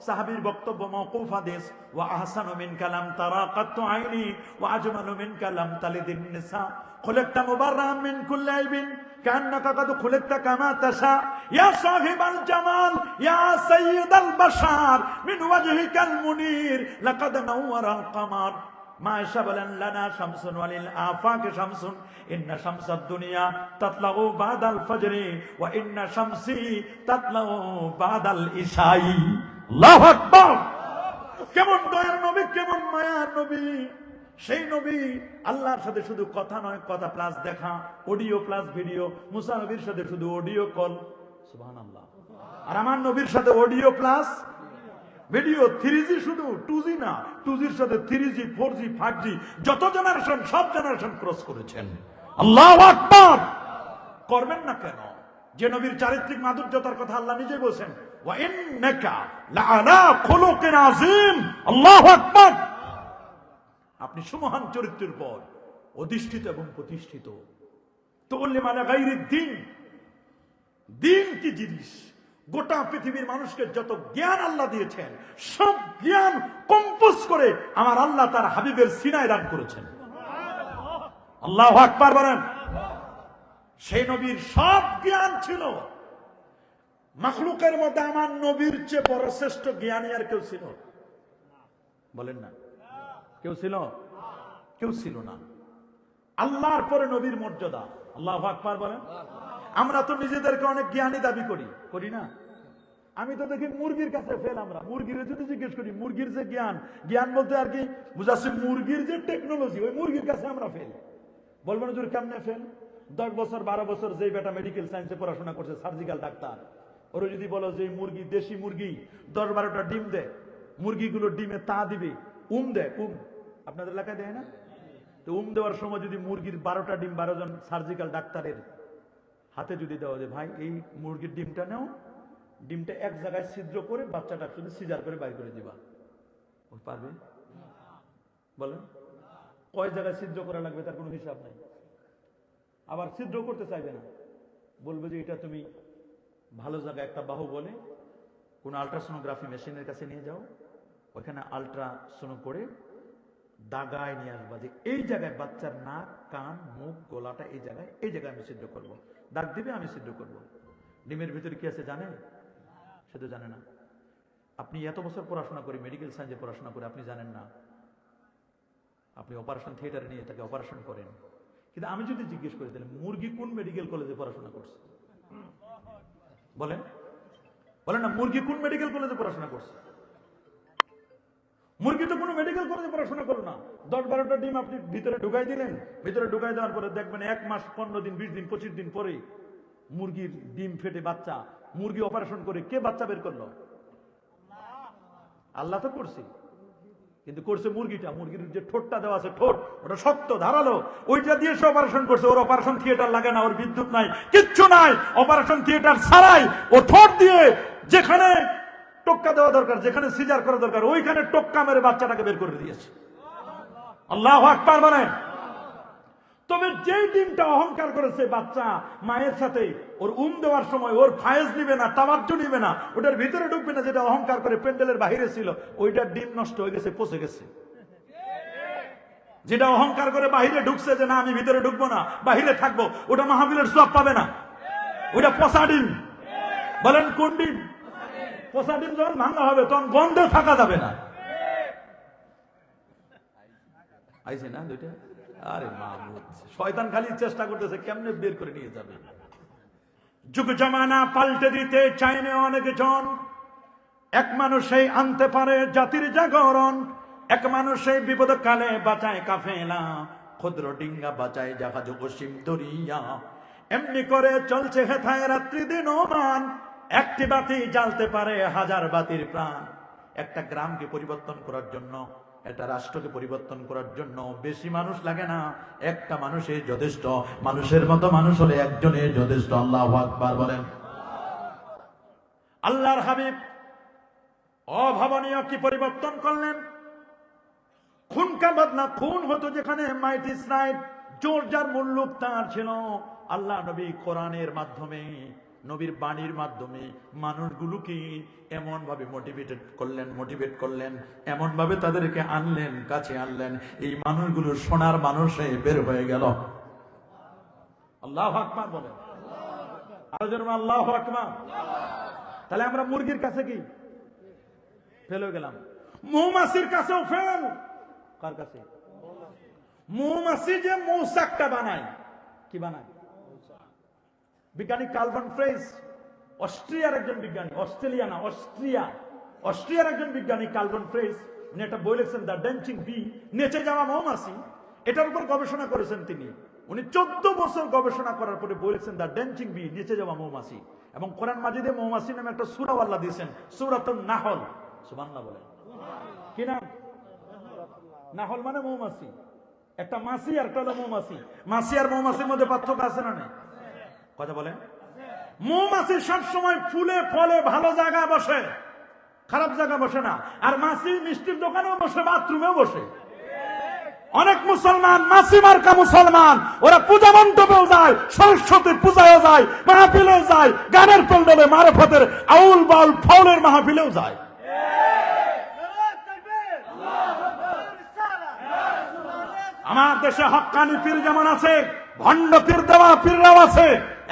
সাহাবীর বক্তব্য, মাওকুফ হাদিস। ওয়া আহসানু মিনকা লাম তারা কাত্তু আইনি ওয়া আজমালু মিনকা লাম তালিদিন নিসা, খুলিকতা মুবাররাম মিন কুল্লি আইবিন কান্নাকা কাদ খুলিকতা কামা তাশা ইয়া সাহিবাল জামাল ইয়া সাইয়্যিদাল বাশার মিন ওয়াজহিকাল মুনির লাকাদ নাওয়ারা কামার। মায়েশা বলেন লানা শামসুন ওয়ালিল আফাকে শামসুন, ইন্না শামসাদ দুনিয়া তাতলাউ বাদাল ফজরি ওয়া ইন্না শামসি তাতলাউ বাদাল ইশাই। আল্লাহু আকবার। কেমন দয়ার নবী, কেমন মায়ার নবী। সেই নবী আল্লাহর সাথে শুধু কথা নয়, কথা প্লাস দেখা, অডিও প্লাস ভিডিও। মুসা নবীর সাথে শুধু অডিও কল, সুবহানাল্লাহ। আর আমার নবীর সাথে অডিও প্লাস ভিডিও, 3G শুধু, 2G না, 2Gর সাথে 3G, 4G, 5G, যত জেনারেশন সব জেনারেশন ক্রস করেছেন। আল্লাহু আকবার। করবেন না কেন? যে নবীর চারিত্রিক মাধুর্যতার কথা আল্লাহ নিজে বলছেন, ওয়া ইন্নাকা লাআলা খুলুকিন আযীম। আল্লাহু আকবার। আপনি সুমহান চরিত্রের পর অধিষ্ঠিত এবং প্রতিষ্ঠিত। তুল্লিম আলা গায়রিদ দ্বীন। দ্বীন কি জিনিস? গোটা পৃথিবীর মানুষকে যত জ্ঞান আল্লাহ দিয়েছেন, সব জ্ঞান কম্পোজ করে আমার আল্লাহ তার হাবিবের সিনায় দান করেছেন। আল্লাহু আকবার বলেন। সেই নবীর সব জ্ঞান ছিল। মাখলুকের মধ্যে আমার নবীর চেয়ে বড় শ্রেষ্ঠ জ্ঞানী আর কেউ ছিল? বলেন না, কেউ ছিল? কেউ ছিল না। আল্লাহর পরে নবীর মর্যাদা। আল্লাহু আকবার বলেন। আমরা তো নিজেদেরকে অনেক জ্ঞানী দাবি করি, করি না? আমি তো দেখি মুরগির কাছে ফেল। আমরা মুরগির যদি জিজ্ঞেস করি, মুরগির যে জ্ঞান, জ্ঞান বলতে আর কি বুঝাচ্ছি, মুরগির যে টেকনোলজি, ওই মুরগির কাছে আমরা ফেল। বলবেন হুজুর কেমনে ফেল? 10 বছর 12 বছর যে বেটা মেডিকেল সায়েন্সে পড়াশোনা করছে, সার্জিক্যাল ডাক্তার, ওরা যদি বলো যে মুরগি, দেশি মুরগি 10-12টা ডিম দেয়, মুরগিগুলো ডিমে তা দিবে, দেয়, আপনাদের এলাকায় দেয় না? তো দেওয়ার সময় যদি মুরগির 12টা ডিম 12 জন সার্জিক্যাল ডাক্তারের হাতে যদি দেওয়া যায়, ভাই এই মুরগির ডিমটা নাও, ডিমটা এক জায়গায় ছিদ্র করে বাচ্চাটা শুধু সিজার করে বাইর করে দিবা, ও পারবে? বলেন, কয় জায়গায় ছিদ্র করা লাগবে তার কোনো হিসাব নাই। আবার ছিদ্র করতে চাইবে না, বলবে যে এটা তুমি ভালো জায়গায় একটা বাহু বলে কোন আলট্রাসোনোগ্রাফি মেশিনের কাছে নিয়ে যাও, ওখানে আলট্রাসোনো করে দাগায় নিয়ে আসবা যে এই জায়গায় বাচ্চার নাক, কান, মুখ, গলাটা এই জায়গায় আমি ছিদ্র করব। দাগ দিবে, আমি ছিদ্র করব। ডিমের ভিতরে কি আছে জানেন? সে তো জানে না। আপনি এত বছর পড়াশোনা করে, মেডিকেল সায়েন্সে পড়াশোনা করে আপনি জানেন না? আপনি অপারেশন থিয়েটারে নিয়ে তাকে অপারেশন করেন। কিন্তু আমি যদি জিজ্ঞেস করি, তাহলে মুরগি কোন মেডিকেল কলেজে পড়াশোনা করছে? বলেন, বলেন না, মুরগি কোন মেডিকেল কলেজে পড়াশোনা করছে? মুরগি তো কোনো মেডিকেল কলেজে পড়াশোনা করলো না। 10-12টা ডিম আপনি ভিতরে ঢুকাই দিলেন, ভিতরে ঢুকাই দেওয়ার পরে দেখবেন 1 মাস, 15 দিন, 20 দিন, 25 দিন পরে মুরগির ডিম ফেটে বাচ্চা। মুরগি অপারেশন করে কে বাচ্চা বের করলো? আল্লাহ তো করছে, কিন্তু করছে মুরগিটা। মুরগির যে ঠোঁটটা দেওয়া আছে, ঠোঁট ওটা শক্ত ধারালো, ওইটা দিয়ে সে অপারেশন করছে। ওর অপারেশন থিয়েটার লাগে না, ওর বিদ্যুৎ নাই, কিচ্ছু নাই। অপারেশন থিয়েটার ছাড়াই ও ঠোঁট দিয়ে যেখানে টোক্কা দেওয়া দরকার, যেখানে সিজার করা দরকার, ওইখানে টোক্কা মেরে বাচ্চাটাকে বের করে দিয়েছে। আল্লাহু আকবার বলেন। তবে যেই ডিমটা অহংকার করেছে বাচ্চা মায়ের সাথে, ওর দেওয়ার সময় ওর ফায়েজ নিবে না, তাওয়াজ্জু নিবে না, ওটার ভিতরে ঢুকবে না, যেটা অহংকার করে প্যান্ডেলের বাহিরে ছিল, ওইটার ডিম নষ্ট হয়ে গেছে, পচে গেছে। যেটা অহংকার করে বাহিরে ঢুকছে যে না আমি ভিতরে ঢুকবো না, বাহিরে থাকবো, ওটা মাহফিলের সওয়াব পাবে না, ওইটা পচা ডিম। বলেন কোন ডিম? পচা ডিম যখন ভাঙা হবে তখন গন্ধে থাকা যাবে না। আইছে না দুইটা? আরে মাহমুদ, শয়তান খালি চেষ্টা করতেছে কেমনে বের করে নিয়ে যাবে। যুগ জামানা পাল্টে দিতে চাইনে অনেক জন, এক মানুষই আনতে পারে জাতির জাগরণ। এক মানুষই বিপদ কালে বাঁচায় কাফেলা, ক্ষুদ্র ডিঙ্গা বাঁচায় জাহাজ অসীম দরিয়া। এমনি করে চলছে হেথায় রাত্রি দিন মান, একটি বাতি জ্বালতে পারে 1000 বাতির প্রাণ। একটা গ্রামকে পরিবর্তন করার জন্য, একটা রাষ্ট্রকে পরিবর্তন করার জন্য বেশি মানুষ লাগে না, একটা মানুষই যথেষ্ট। মানুষের মতো মানুষ হলে একজনের যথেষ্ট। আল্লাহু আকবার বলেন। আল্লাহর হাবিব অভাবনীয় কি পরিবর্তন করলেন। খুন কা বদলা খুন হতো যেখানে, মাইট ইজ রাইট, জোর যার মুল্লুক তার ছিল। আল্লাহ নবী কোরআনের মাধ্যমে, নবীর বাণীর মাধ্যমে মানুষগুলোকে এমন ভাবে মোটিভেট করলেন, এমন ভাবে তাদেরকে আনলেন, কাছে আনলেন, এই মানুষগুলো সোনার মানুষে বের হয়ে গেল। আল্লাহু আকবার বলেন। আরো জোরে আল্লাহু আকবার। তাহলে আমরা মুরগির কাছে কি ফেল হয়ে গেলাম? মৌমাছির কাছেও ফেল। কার কাছে? মৌমাছি যে মৌচাকটা বানায়, কি বানায়? বিজ্ঞানী কার্লভান ফ্রেজ, অস্ট্রিয়ার একজন বিজ্ঞানী, অস্ট্রেলিয়া না, অস্ট্রিয়ার একজন বিজ্ঞানী কার্লভান ফ্রেজ উনি একটা বই লিখছেন দ্য ড্যান্সিং বি, নেচে যাওয়া মৌমাছি। এটার উপর গবেষণা করেছেন তিনি। উনি 14 বছর গবেষণা করার পরে বই লিখছেন দ্য ড্যান্সিং বি, নেচে যাওয়া মৌমাছি। এবং কোরআন মাজিদে মৌমাছি নামে একটা সূরা আল্লাহ দিয়েছেন, সূরাতুন নাহল। সুবহানাল্লাহ বলেন। কি নাম? নাহল মানে মৌমাছি। একটা মাছি আর একটা হলো মৌমাছি। মাছি আর মৌমাছির মধ্যে পার্থক্য আছে না নেই? কথা বলেন। মৌমাছি সবসময় ফুলে ফলে ভালো জায়গায় বসে, খারাপ জায়গা বসে না। আর মাছি মিষ্টির দোকানেও বসে, বাথরুমেও বসে। অনেক মুসলমান মাছি মার্কা মুসলমান, ওরা পূজা মণ্ডপেও যায়, সরস্বতী পূজায়ও যায়, মাহফিলেও যায়, গানের প্যান্ডেলে মারফতের আউল বাউল ফাউলের মাহফিলেও যায়। আমার দেশে হক্কানি পীর যেমন আছে, ভণ্ড পীর দেওয়া পীররাও আছে।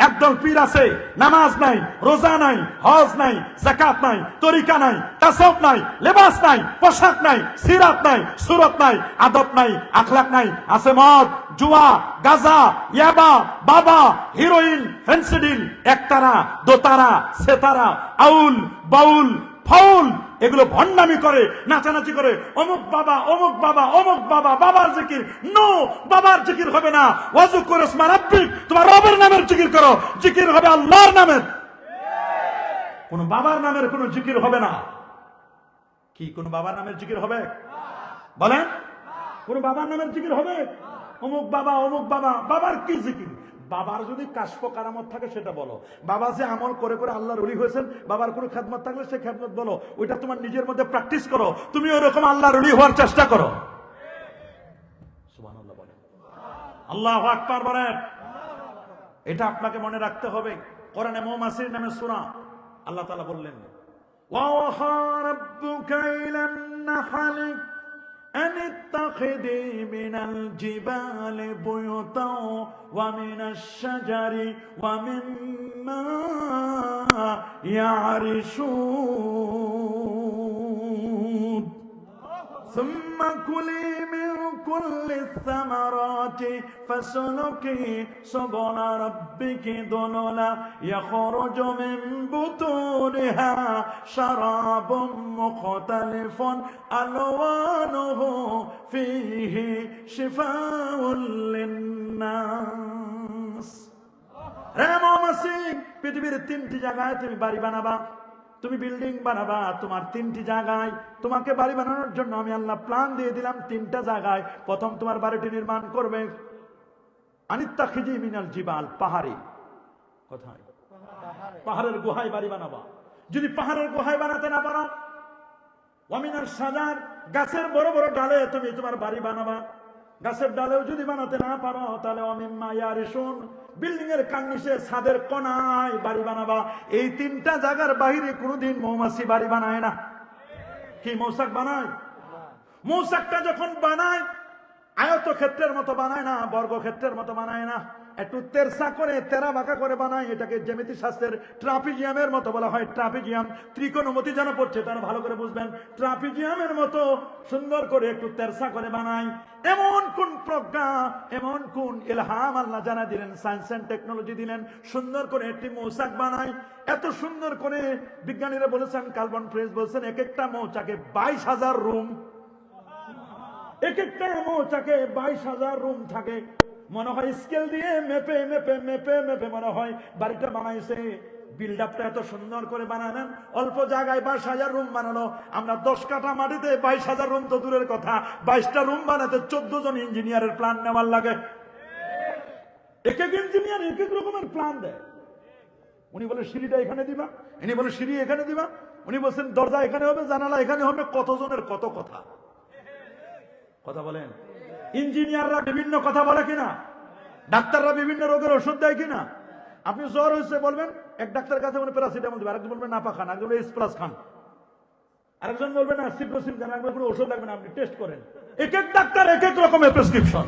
একদল পীর আছে, নামাজ নাই, রোজা নাই, হজ নাই, যাকাত নাই, তরিকা নাই, তাসাউফ নাই, লেবাস নাই, পোশাক নাই, সিরাত নাই, সুরত নাই, আদব নাই, আখলাক নাই। আছে মদ, জুয়া, গাজা, ইয়াবা, বাবা, হিরোইন, ফেন্সিডিল, একতারা, দোতারা, সেতারা, আউল বাউল ফাউল, এগুলো ভণ্ডামি করে, নাচানাচি করে। অমুক বাবা, অমুক বাবা, অমুক বাবা, বাবার জিকির। নো, বাবার জিকির হবে না। ওয়াজু করে রাব্বিক, তোমার রবের নামের জিকির করো। জিকির হবে আল্লাহর নামের, কোন বাবার নামের কোন জিকির হবে না। কি কোন বাবার নামের জিকির হবে? বলেন, কোন বাবার নামের জিকির হবে? অমুক বাবা, অমুক বাবা, বাবার কি জিকির? বাবার যদি কাশফ কারামত থাকে সেটা বলো। বাবা যে আমল করে করে আল্লাহর ওলি হয়েছেন, বাবার কোনো খেদমত থাকলে সে খেদমত বলো। ওইটা তোমার নিজের মধ্যে প্র্যাকটিস করো। তুমি ওইরকম আল্লাহর ওলি হওয়ার চেষ্টা করো। সুবহানাল্লাহ বলেন, আল্লাহু আকবার বলেন। এটা আপনাকে মনে রাখতে হবে। কোরআনে মৌমাছির নামে সূরা আল্লাহ তাআলা বললেন, ওয়া ওয়াহা রাব্বুকা ইলান নাহলি أن اتخذي من الجبال بيوتا ومن الشجر ومما يعرشون ثم كلي من كل الثمرات فاسلكي سبل ربك ذللا يخرج من بطونها شراب مختلف ألوانه فيه شفاء للناس। মৌমাছি, পৃথিবীর 3টি জায়গায় তুমি বাড়ি বানাবা, তুমি বিল্ডিং বানাবা। তোমার 3টি জায়গায়, তোমাকে বাড়ি বানানোর জন্য আমি আল্লাহ প্ল্যান দিয়ে দিলাম। 3টা জায়গায় প্রথম তোমার বাড়িটি নির্মাণ করবে আনিত্তাখিজি মিনাল জিবাল, পাহাড়ে। কোথায়? পাহাড়ের গুহায় বাড়ি বানাবা। যদি পাহাড়ের গুহায় বানাতে না পারো, ওয়ামিনার সাজার, গাছের বড় বড় ডালে তুমি তোমার বাড়ি বানাবা। গাছের ডালেও যদি বানাতে না পারো, তাহলে অমিম্মা ইয়ারিসুন, বিল্ডিং এর কার্নিশে ছাদের কোনায় বাড়ি বানাবা। এই 3টা জায়গার বাইরে কোনোদিন মৌমাছি বাড়ি বানায় না। কি মৌচাক বানায়? মৌচাকটা যখন বানায় আয়ত ক্ষেত্রের মতো বানায় না, বর্গক্ষেত্রের মতো বানায় না, একটু তেরসা করে, তেরা বাঁকা করে বানায়। এটাকে জ্যামিতি শাস্ত্রের ট্রাপিজিয়ামের মতো বলা হয়। ট্রাপিজিয়াম, ত্রিকোণমতি যেন পড়ছে তারা ভালো করে বুঝবেন। ট্রাপিজিয়ামের মতো সুন্দর করে একটু তেরসা করে বানায়। এমন কোন প্রজ্ঞা, এমন কোন ইলহাম আল্লাহ জানা দিলেন, সায়েন্স এন্ড টেকনোলজি দিলেন, সুন্দর করে একটি মৌচাক বানায়। এত সুন্দর করে বিজ্ঞানীরা বলেছেন, কার্বন প্রেস বলছেন, এক একটা মৌচাকে 22,000 রুম। এক একটা মৌচাকে 22,000 রুম থাকে। মনে হয় স্কেল দিয়ে মেপে মেপে মেপে মেপে মনে হয় বাড়িটা বানাইছে। বিল্ড আপটা এত সুন্দর করে বানালেন, অল্প জায়গায় 22,000 রুম বানালো। আমরা 10 কাঠা মাটিতে 22,000 রুম তো দূরের কথা, 22টা রুম বানাতে 14 জন ইঞ্জিনিয়ারের প্ল্যান নেওয়ার লাগে। এক এক ইঞ্জিনিয়ার এক এক রকমের প্ল্যান দেয়। উনি বলে সিঁড়িটা এখানে দিবা, ইনি বলে সিঁড়ি এখানে দিবা, উনি বলছেন দরজা এখানে হবে, জানালা এখানে হবে। কতজনের কত কথা। কথা বলেন। ইঞ্জিনিয়াররা বিভিন্ন কথা বলে কিনা? ডাক্তাররা বিভিন্ন রোগের ওষুধ দেয় কিনা? আপনি জ্বর হয়েছে বলবেন, এক ডাক্তারের কাছে বলে প্যারাসিটামল দিবে, আরেকজন বলবেন নাপা খান, আরেকজন বলবে এসপ্লাস খান, আরেকজন বলবেন না সিপ্রোসিন খান, আরেকজন কোনো ওষুধ লাগবে না, আপনি টেস্ট করেন। এক এক ডাক্তার এক এক রকমের প্রেসক্রিপশন।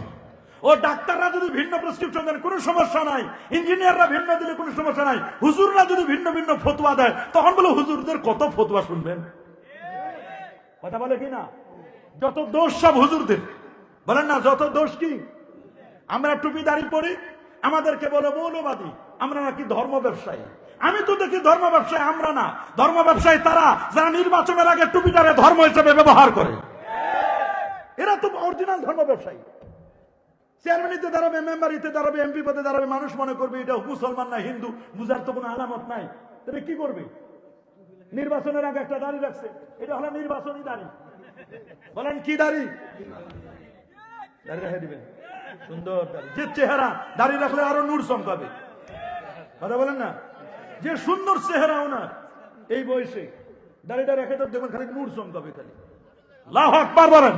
ও ডাক্তাররা যদি ভিন্ন প্রেসক্রিপশন দেন কোনো সমস্যা নাই, ইঞ্জিনিয়াররা ভিন্ন দিলে কোনো সমস্যা নাই, হুজুররা যদি ভিন্ন ভিন্ন ফতোয়া দেয় তখন বলে হুজুরদের কত ফতোয়া শুনবেন। কথা বলে কিনা? যত দোষ সব হুজুরদের। বলেন না যত দোষ কি? আমরা টুপি দাড়ি পরি, আমাদেরকে বলে মৌলবাদী, আমরা নাকি ধর্ম ব্যবসায়ী। আমি তো দেখি ধর্ম ব্যবসায়ী আমরা না, ধর্ম ব্যবসায়ী তারা যারা নির্বাচনের আগে টুপিটারে ধর্ম হিসেবে ব্যবহার করে। এরা তো অরিজিনাল ধর্ম ব্যবসায়ী। চেয়ারম্যানিতে দাঁড়াবে, মেম্বারিতে দাঁড়াবে, এমপি পদে দাঁড়াবে, মানুষ মনে করবে এটা মুসলমান না হিন্দু, বুঝার তো কোনো আলামত নাই। তবে কি করবে? নির্বাচনের আগে একটা দাড়ি রাখছে, এটা হলো নির্বাচনী দাড়ি। বলেন কি দাড়ি? দাড়ি রেখে দিবেন, সুন্দর দাড়ি। যে চেহারা দাড়ি রাখলে আরো নূর চমকাবে, কথা বলেন না? যে সুন্দর চেহারা ওনার এই বয়সে, দাড়িটা রেখে তো দেখবেন খালি নূর চমকাবে খালি। আল্লাহু আকবার বলেন।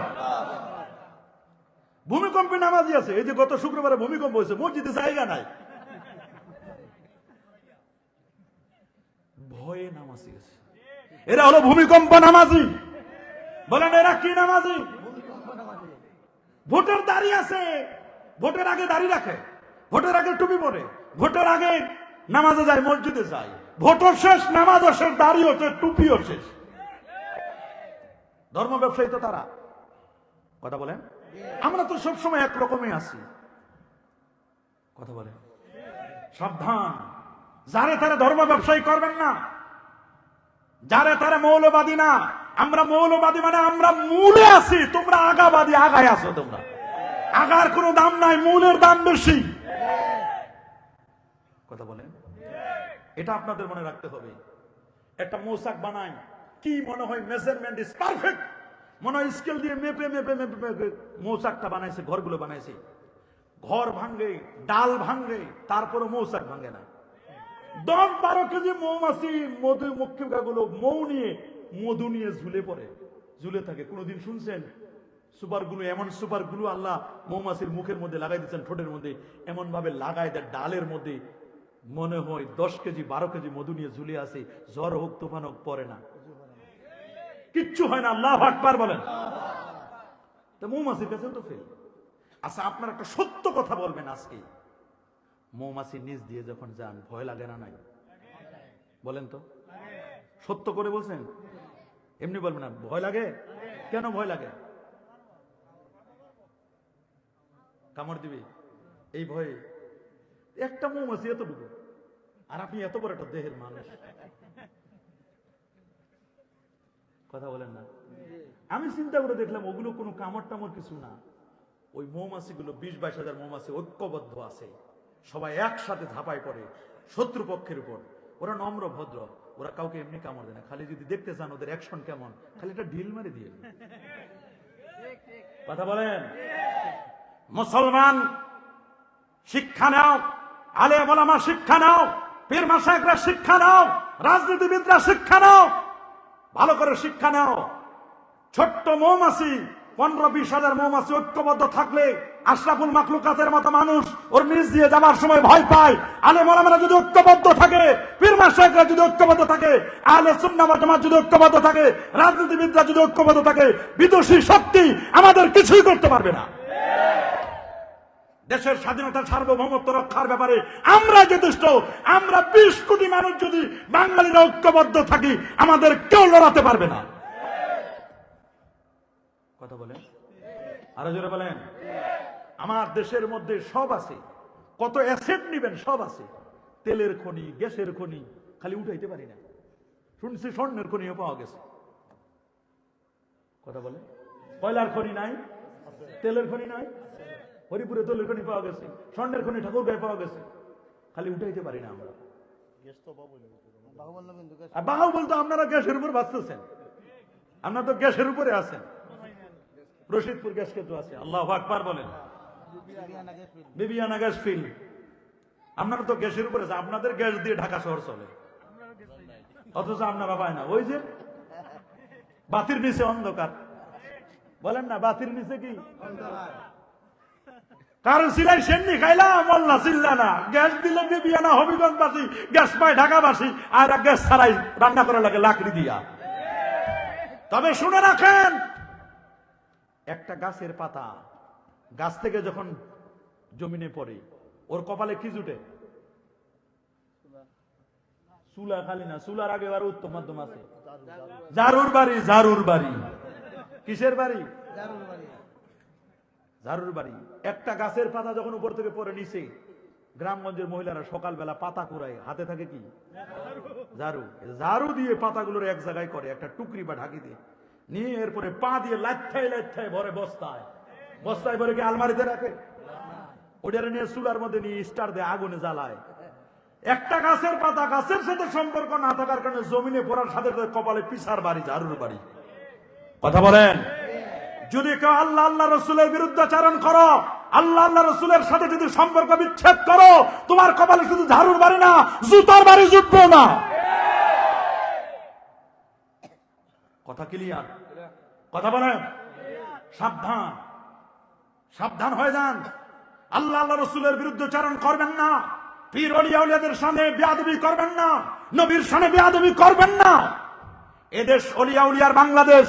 ভূমিকম্পে নামাজি আছে, এই যে গত শুক্রবারে ভূমিকম্প হয়েছে, মসজিদে জায়গা নাই, ভয়ে নামাজি আছে। এরা হলো ভূমিকম্প নামাজি। বলেন এরা কি নামাজি? ভোটের দাড়ি আছে, ভোটের আগে দাড়ি রাখে, ভোটের আগে টুপি পরে, ভোটের আগে নামাজে যায়, মসজিদে যায়, ভোটও শেষ, নামাজও শেষ, দাড়িও শেষ, টুপিও শেষ। ধর্ম ব্যবসায়ী তো তারা, কথা বলেন। আমরা তো সবসময় একরকমই আছি, কথা বলেন। সাবধান, যারে তারা ধর্ম ব্যবসায়ী করবেন না, যারে তারা মৌলবাদী না। আমরা মৌলবাদী মানে আমরা মূলে আছি, তোমরা আগাবাদী, আগায় আছো তোমরা। আগার কোনো দাম নাই, মূলের দাম বেশি, কথা বলেন। এটা আপনাদের মনে রাখতে হবে। একটা মৌচাক বানায়, কি মনে হয় মেজারমেন্ট ইজ পারফেক্ট, মনে হয় স্কেল দিয়ে মেপে মেপে মেপে মেপে মৌচাকটা বানাইছে, ঘরগুলো বানাইছে। ঘর ভাঙ্গে, ডাল ভাঙ্গে, তারপরে মৌচাক ভাঙ্গে না। 10-12 কেজি মৌমাছি মধু মক্ষিকাগুলো মৌ নিয়ে, মধু নিয়ে ঝুলে পড়ে, ঝুলে থাকে। কোনদিন শুনছেন সুপারগুলো? এমন সুপারগুলো আল্লাহ মৌমাছির মুখের মধ্যে লাগাই দিচ্ছেন, ঠোঁটের মধ্যে এমন ভাবে লাগাই দেয়, ডালের মধ্যে মনে হয় 10 কেজি 12 কেজি মধু নিয়ে ঝুলে আছে। ঝড় হোক তুফান হোক পড়ে না, কিচ্ছু হয় না। আল্লাহু আকবার বলেন। তো মৌমাছির কাছে তো ফেল। আচ্ছা, আপনার একটা সত্য কথা বলবেন আজকে, মৌমাছির নিচ দিয়ে যখন যান ভয় লাগে না? নাই? বলেন তো, সত্য করে বলছেন, এমনি বলবেন না। ভয় লাগে? কেন ভয় লাগে? কামড় দিবে এই ভয়ে। একটা মৌমাছি এতটুকু, আর আপনি এত বড় একটা দেহের মানুষ, কথা বলেন না? আমি চিন্তা করে দেখলাম ওগুলো কোনো কামড় টামড় কিছু না। ওই মৌমাছিগুলো 20-22 হাজার মৌমাছি ঐক্যবদ্ধ আছে, সবাই একসাথে ঝাঁপাই পড়ে শত্রুপক্ষের উপর। ওরা নম্র ভদ্র, ওরা কাউকে এমনি কামড় দেয় না। খালি যদি দেখতে চান ওদের অ্যাকশন কেমন, খালি একটা ঢিল মেরে দিয়ে, কথা বলেন। মুসলমান শিক্ষা নাও, আলেম ওলামা শিক্ষা নাও, পীর মাশায়েখরা শিক্ষা নাও, রাজনীতিবিদরা শিক্ষা নাও, ভালো করে শিক্ষা নাও। ছোট্ট মৌমাছি 15-20 হাজার মৌমাছি ঐক্যবদ্ধ থাকলে আশরাফুল মাখলুকাতের মতো মানুষ ওর নিচ দিয়ে যাবার সময় ভয় পায়। আলেম ওলামারা যদি ঐক্যবদ্ধ থাকে, পীর মাশায়েখরা যদি ঐক্যবদ্ধ থাকে, আহলে সুন্নাহ ওয়াল জামাত যদি ঐক্যবদ্ধ থাকে, রাজনীতিবিদরা যদি ঐক্যবদ্ধ থাকে, বিদেশি শক্তি আমাদের কিছুই করতে পারবে না। দেশের স্বাধীনতা সার্বভৌমত্ব রক্ষার ব্যাপারে আমরা যথেষ্ট। আমরা 20 কোটি মানুষ যদি বাঙালিরা ঐক্যবদ্ধ থাকি, আমাদের কেউ লড়াতে পারবে না, কথা বলেন। আরো জোরে বলেন। আমার দেশের মধ্যে সব আছে, কত অ্যাসেট নিবেন সব আছে, তেলের খনি, গ্যাসের খনি, খালি উঠাইতে পারি না। শুনছি স্বর্ণের খনিও পাওয়া গেছে, কথা বলেন। কয়লার খনি নাই, তেলের খনি নাই, হরিপুরে তেলের খনি পাওয়া গেছে, স্বর্ণের খনি ঠাকুরগাঁয়ে পাওয়া গেছে, খালি উঠাইতে পারি না আমরা। বাহু বলতো আপনারা গ্যাসের উপর বাঁচতেছেন, আপনারা তো গ্যাসের উপরে আছেন। রশিদপুর গ্যাস কেন্দ্র আছে, আল্লাহু আকবার বলেন। বিবিয়ানা গ্যাস ফিল্ড, আপনারা তো গ্যাসের উপরে, আপনাদের গ্যাস দিয়ে ঢাকা শহর চলে, অথচ আপনারা পায় না। ওই যে বাতির নিচে অন্ধকার, বলেন না, বাতির নিচে কি কারণ সিলাই সেমনি খাইলা মোল্লা চিল্লা না। গ্যাস দিলে বিবিয়ানা হবিগঞ্জবাসী গ্যাস পায় ঢাকাবাসী, আর গ্যাস ছাড়াই রান্না করা লাগে লাকড়ি দিয়া। তবে শুনে রাখেন, একটা গাছের পাতা গাছ থেকে যখন জমিনে পড়ে, ওর কপালে কি জুটে? চুলা খালি না, চুলার আগে আর উত্তম মাধ্যম আছে, জারুর বাড়ি। জারুর বাড়ি কিসের বাড়ি? জারুর বাড়ি। একটা গাছের পাতা যখন উপর থেকে পড়ে নিচে, গ্রামগঞ্জের মহিলারা সকালবেলা পাতা কুড়ায়, হাতে থাকে কি? ঝাড়ু। ঝাড়ু দিয়ে পাতাগুলোর এক জায়গায় করে, একটা টুকরি বা ঢাকি দিয়ে নিয়ে এরপরে পা দিয়ে লাথ্থায় লাথ্থায় ভরে বস্তায়, বস্তায় ভরে কি আলমারিতে রাখে? ওটারে নিয়ে চুলার মধ্যে নিয়ে স্টার দিয়ে আগুনে জ্বালায়। একটা গাছের পাতা গাছের সাথে সম্পর্ক না থাকার কারণে জমিনে পড়ার সাথে সাথে কপালে পিছার বাড়ি, ঝাড়ুর বাড়ি। কথা বলেন। যদি কেউ আল্লাহ আল্লাহ রসুলের বিরুদ্ধাচারণ করো, আল্লাহ আল্লাহ রসুলের সাথে যদি সম্পর্ক বিচ্ছেদ করো, তোমার কপালে শুধু ঝাড়ুর বাড়ি না, জুতার বাড়ি জুটবো না। কথা ক্লিয়ার? কথা বলেন। সাবধান, সাবধান হয়ে যান। আল্লাহ আল্লাহ রসুলের বিরুদ্ধাচারণ করবেন না, পীর ওলিয়া উলিয়াদের সামনে বেয়াদবি করবেন না, নবীর সামনে বেয়াদবি করবেন না। এদেশ ওলিয়া উলিয়ার বাংলাদেশ,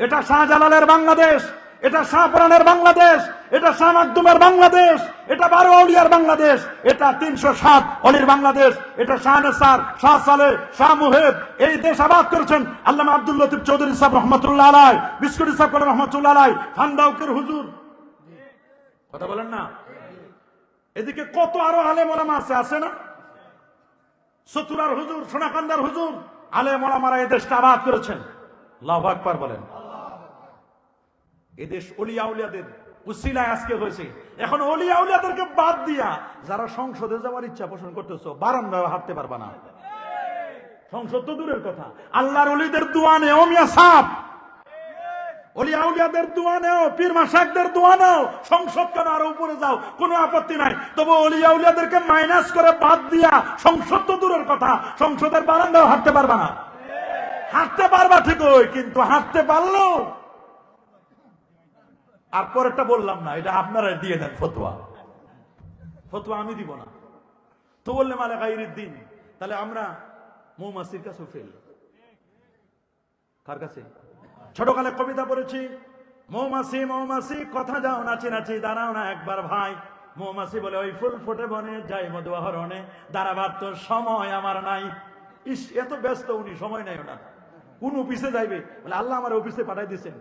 এটা শাহজালালের বাংলাদেশ, এটা শাহপুরানের বাংলাদেশ, এটা শাহ মাকদুমের বাংলাদেশ, এটা 12 আউলিয়ার বাংলাদেশ, এটা 307 অলির বাংলাদেশ, এটা শাহ নেসার, শাহ সালেহ, শাহ মুহেব এই দেশ আবাদ করেছেন আল্লামা আব্দুল লতিফ চৌধুরী সাহেব রহমতুল্লাহ আলাইহি, বিস্কুটি সাহেব রহমতুল্লাহ আলাইহি, ফান্দাউকের হুজুর। কথা বলেন না। এদিকে কত আরো আলেম ওলামা আছে না? চতুরার হুজুর, সোনাকান্দার হুজুর, আলেম ওলামারা এই দেশটা আবাদ করেছেন। আল্লাহু আকবার বলেন। এদেশ ওলিয়া উলিয়াদের উসিলায় আজকে হয়েছে। এখন ওলিয়া উলিয়াদেরকে বাদ দিয়া যারা সংসদে যাওয়ার ইচ্ছা পোষণ করতেছো, বারান্দায় হাঁটতে পারবা না। সংসদ তো দূরের কথা, আল্লাহর ওলিদের দোয়া নেও মিয়া সাহেব, ওলিয়া উলিয়াদের দোয়া নেও, পীর মাশায়েখদের দোয়া নেও। সংসদ কেন আরো উপরে যাও, কোনো আপত্তি নাই, তবে ওলিয়া উলিয়াদেরকে মাইনাস করে বাদ দিয়া সংসদ তো দূরের কথা, সংসদের বারান্দায় হাঁটতে পারবা না। হাঁটতে পারবা ঠিকই, কিন্তু হাঁটতে পারলো। আর পরেরটা বললাম না, এটা আপনারা দিয়ে দেন ফতোয়া। ফতোয়া আমি দিব না। তো বললে মালে গায়রির দিন, তাহলে আমরা মৌমাছির কাছে ফেল। কার কাছে? ছোটকালে কবিতা পড়েছি, মৌমাছি মৌমাছি কথা যাও নাচি নাচি দাঁড়াও না একবার ভাই। মৌমাছি বলে ওই ফুল ফোটে বনে যাই মধু আহরণে, দাঁড়াবার তো সময় আমার নাই। ইস, এত ব্যস্ত উনি, সময় নাই ওনার। কোন অফিসে যাইবে? বলে আল্লাহ আমার অফিসে পাঠাই দিয়েছেন,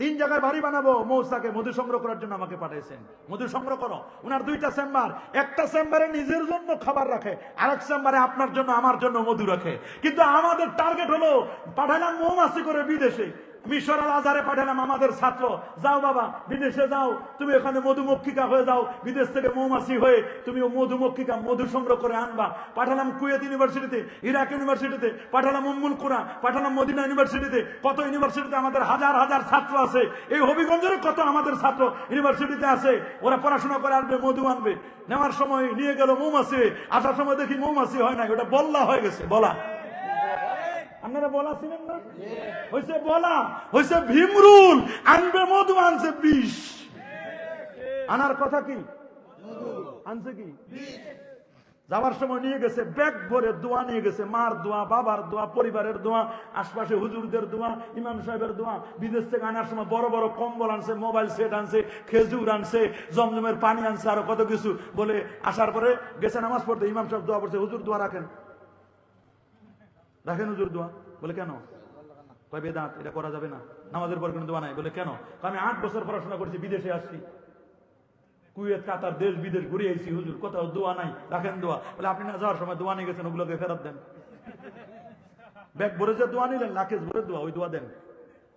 3 জায়গায় বাড়ি বানাবো, মৌসাকে মধু সংগ্রহ করার জন্য আমাকে পাঠাইছেন। মধু সংগ্রহ করো। ওনার 2টা চেম্বার, একটা চেম্বারে নিজের জন্য খাবার রাখে, আরেক চেম্বারে আপনার জন্য আমার জন্য মধু রাখে। কিন্তু আমাদের টার্গেট হলো পাঠালাম মৌমাছি করে বিদেশে, মিশর আল আজহারে পাঠালাম আমাদের ছাত্র, যাও বাবা বিদেশে যাও, তুমি এখানে মধুমক্ষিকা হয়ে যাও, বিদেশ থেকে মৌমাছি হয়ে তুমি মধুমক্ষিকা মধু সংগ্রহ করে আনবা। পাঠালাম কুয়েত ইউনিভার্সিটিতে, ইরাক ইউনিভার্সিটিতে, পাঠালাম উম্মুল কুরা, পাঠালাম মদিনা ইউনিভার্সিটিতে। কত ইউনিভার্সিটিতে আমাদের হাজার হাজার ছাত্র আছে। এই হবিগঞ্জের কত আমাদের ছাত্র ইউনিভার্সিটিতে আছে, ওরা পড়াশোনা করে আসবে, মধু আনবে। নেওয়ার সময় নিয়ে গেল মৌমাছি, আসার সময় দেখি মৌমাছি হয় না, ওটা বল্লা হয়ে গেছে। বলা আপনারা বলা ছিলেন না? হয়েছে বলা, হয়েছে ভীমরুল, আনবে মধু, আনছে বিষ। আনার কথা কি? আনছে কি? যাওয়ার সময় নিয়ে গেছে ব্যাগ ভরে দোয়া নিয়ে গেছে, মার দোয়া, বাবার দোয়া, পরিবারের দোয়া, আশপাশে হুজুরদের দোয়া, ইমাম সাহেবের দোয়া। বিদেশ থেকে আনার সময় বড় বড় কম্বল আনছে, মোবাইল সেট আনছে, খেজুর আনছে, জমজমের পানি আনছে, আরো কত কিছু। বলে আসার পরে গেছে নামাজ পড়তে, ইমাম সাহেব দোয়া পড়ছে, হুজুর দোয়া রাখেন। রাখেন হুজুর দোয়া। বলে কেন? কয় বেদাত, এটা করা যাবে না, নামাজের পর কোনো দোয়া নাই। বলে কেন? আমি 8 বছর পড়াশোনা করছি, বিদেশে আসছি, কুয়েত কাতার দেশ বিদেশ ঘুরে আইছি, হুজুর কোথাও দোয়া নাই, রাখেন দোয়া। বলে আপনি না যাওয়ার সময় দোয়া নিয়ে গেছেন, ওগুলোকে ফেরত দেন। ব্যাগ ভরে যে দোয়া নিলেন, লাকেজ ভরে দোয়া, ওই দোয়া দেন।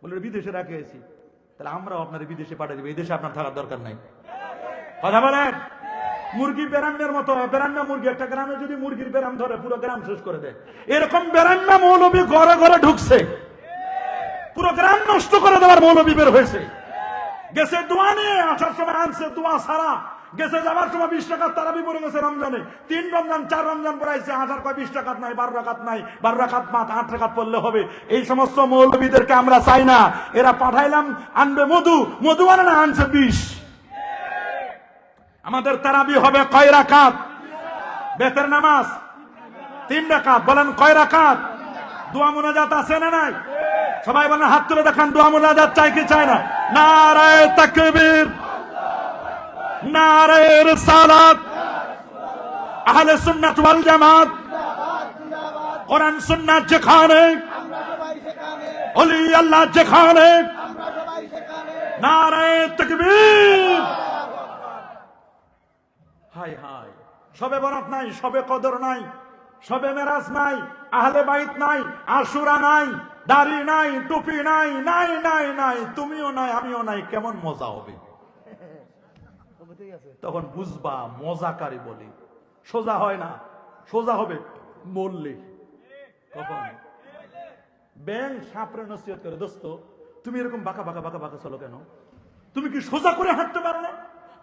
বলে বিদেশে রাখে আছি। তাহলে আমরাও আপনার বিদেশে পাঠিয়ে দেবো, এই দেশে আপনার থাকার দরকার নাই। কথা বলেন। মুরগি বেরামের মতো, বেরান্না মুরগি একটা গ্রামে যদি মুরগির বেরাম ধরে, পুরো গ্রাম শেষ করে দেয়। এরকম বেরান্না মৌলবী ঘরে ঘরে ঢুকছে, পুরো গ্রাম নষ্ট করে দেওয়ার মৌলবী বের হয়েছে। গেছে দোয়া নিয়ে, আসার সময় আনছে দোয়া সারা। গেছে যাওয়ার সময় 20 টাকার তারাবি পড়ে গেছে রমজানে, 3 রমজান 4 রমজান পড়াইছে, আসার কয় 20 টাকাত নাই, 12 রাকাত নাই, 12 রাকাত মাত্র 8 রাকাত পড়লে হবে। এই সমস্ত মৌলবীদেরকে আমরা চাই না। এরা পাঠাইলাম আনবে মধু, মধু আনে না, আনছে বিষ। আমাদের তারাবি হবে কয় রাকাত? বেতের নামাজ 3 রাকাত। বলেন কয় রাকাত? দোয়া মুনাজাত আছে না নাই? সবাই বলেন, হাত তুলে দেখান, দোয়া মুনাজাত চাই কি চাই না? নারায়ে তাকবীর, নারায়ে রিসালাত, আহলে সুন্নাত ওয়াল জামাত, কোরআন সুন্নাত যেখানে, ওলি আল্লাহ যেখানে, নারায়ে তাকবীর। হাই হাই, সবে বরাত নাই, সবে কদর নাই, সবে মেরাজ নাই, আহলে বাইত নাই, আশুরা নাই, দাড়ি নাই, টুপি নাই, নাই নাই নাই, তুমিও নাই আমিও নাই, কেমন মজা হবে। তখন বুঝবা মজাকারী বলি, সোজা হয় না, সোজা হবে মরলে। কখন ব্যাং সাপরে নসিহত করে, দোস্ত তুমি এরকম বাঁকা বাঁকা বাঁকা বাঁকা চলো কেন, তুমি কি সোজা করে হাঁটতে পারো না?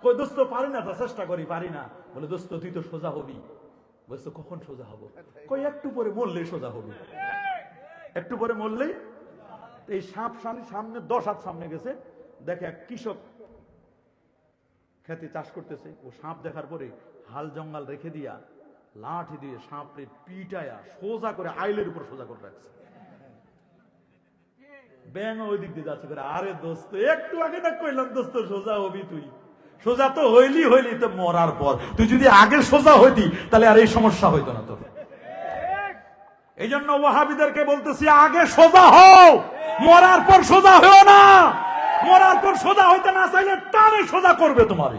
কই দোস্ত পারি না, তা চেষ্টা করি, পারি না। বলে দোস্ত তুই তো সোজা হবি। বলছো কখন সোজা হবো? কই একটু পরে মরলেই সোজা হবি, একটু পরে মরলেই। এই সাপ সামনে 10 হাত সামনে গেছে, দেখে এক কৃষক খেতে চাষ করতেছে। ও সাপ দেখার পরে হাল জঙ্গাল রেখে দিয়া লাঠি দিয়ে সাপরে পিটায়া সোজা করে আইলের উপর সোজা করে রাখছে। ব্যাং ওই দিক দিয়ে যাচ্ছে করে, আরে দোস্ত একটু আগে না কইলাম দোস্ত সোজা হবি তুই, সোজা তো হইলি তো মরার পর। তুই যদি আগে সোজা হইতি তাহলে আর এই সমস্যা হইতো না তোর। এই জন্য ওয়াহাবিদেরকে বলতেছি, আগে সোজা হও, মরার পর সোজা হও না। মরার পর সোজা হইতে না চাইলে টানে সোজা করবে তোমার।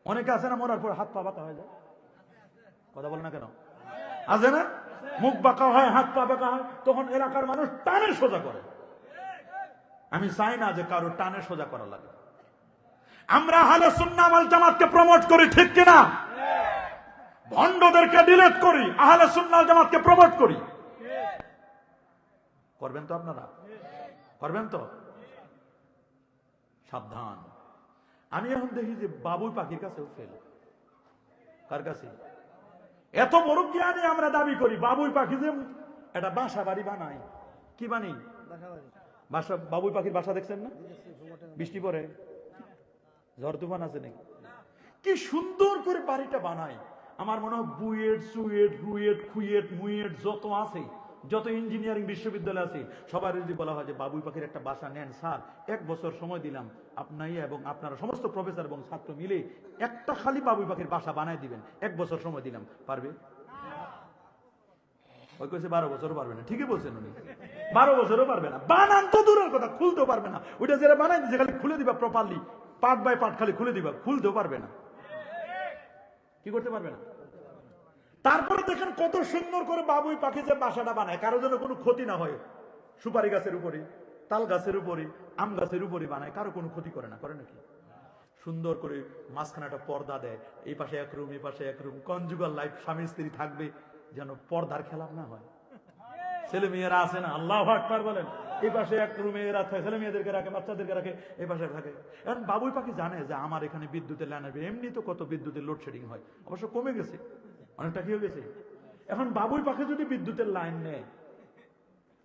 অনেকে আছে না মরার পর হাত পা বাঁকা হয়ে যায়, কথা বল না কেন, আছে না? মুখ বাঁকা হয়, হাত পা বাঁকা হয়, তখন এলাকার মানুষ টানে সোজা করে। আমি চাই না যে কারো টানে সোজা করা লাগে। আমরা আহলে সুন্নাহ ওয়াল জামাতকে প্রমোট করি, ঠিক কিনা? ভণ্ডদেরকে ডিলিট করি, আহলে সুন্নাহ ওয়াল জামাতকে প্রমোট করি। করবেন তো আপনারা? করবেন তো? সাবধান। আমি এখন দেখি যে বাবুই পাখির কাছেও ফেল। কার কাছে? এত বড় জ্ঞানী আমরা দাবি করি, বাবুই পাখি যে একটা বাসা বাড়ি বানায়। কি বানি? বাসা। বাবুই পাখির বাসা দেখছেন না? বৃষ্টি পরে, ঝড় তুফান আছে নাকি, কি সুন্দর করে বাড়িটা বানায়। আমার মনে হয় বুয়েট, সুয়েট, রুয়েট, খুয়েট, মুয়েট যত আছে, যত ইঞ্জিনিয়ারিং বিশ্ববিদ্যালয় আছে, সবার যদি বলা হয় যে বাবুই পাখির একটা বাসা নেন স্যার, 1 বছর সময় দিলাম, আপনাই এবং আপনারা সমস্ত প্রফেসর এবং ছাত্র মিলে একটা খালি বাবুই পাখির বাসা বানায় দিবেন, 1 বছর সময় দিলাম, পারবে? ওই কইছে 12 বছরও পারবে না। ঠিকই বলছেন উনি, 12 বছরও পারবে না। বানান তো দূরের কথা, খুলতেও পারবে না। ওইটা যেটা বানাই দিচ্ছে খালি খুলে দিবা প্রপারলি, পার্ট বাই পার্ট খালি খুলে দিবা, খুলতেও পারবে না। কি করতে পারবে না? তারপরে দেখেন কত সুন্দর করে বাবুই পাখি যে বাসাটা বানায়, কারো জন্য কোনো ক্ষতি না হয়। সুপারি গাছের উপরে, তাল গাছের উপরে, আম গাছের উপরে বানায়, কারো কোনো ক্ষতি করে না। করে নাকি? সুন্দর করে মাঝখানে একটা পর্দা দেয়, এই পাশে এক রুম, এই পাশে এক রুম, কনজুগাল লাইফ, স্বামী স্ত্রী থাকবে, যেন পর্দার খেলাপ না হয়। ছেলে মেয়েরা আছে না, আল্লাহু আকবার বলেন, এই পাশে এক রুমে এরা থাকে, ছেলে মেয়েদেরকে রাখে, বাচ্চাদেরকে রাখে, এই পাশে থাকে। এখন বাবুই পাখি জানে যে আমার এখানে বিদ্যুতের লাইন আসবে। এমনি তো কত বিদ্যুতের লোডশেডিং হয়, অবশ্য কমে গেছে, অনেকটা কি হয়ে গেছে। এখন বাবুই পাখি যদি বিদ্যুতের লাইন নেয়,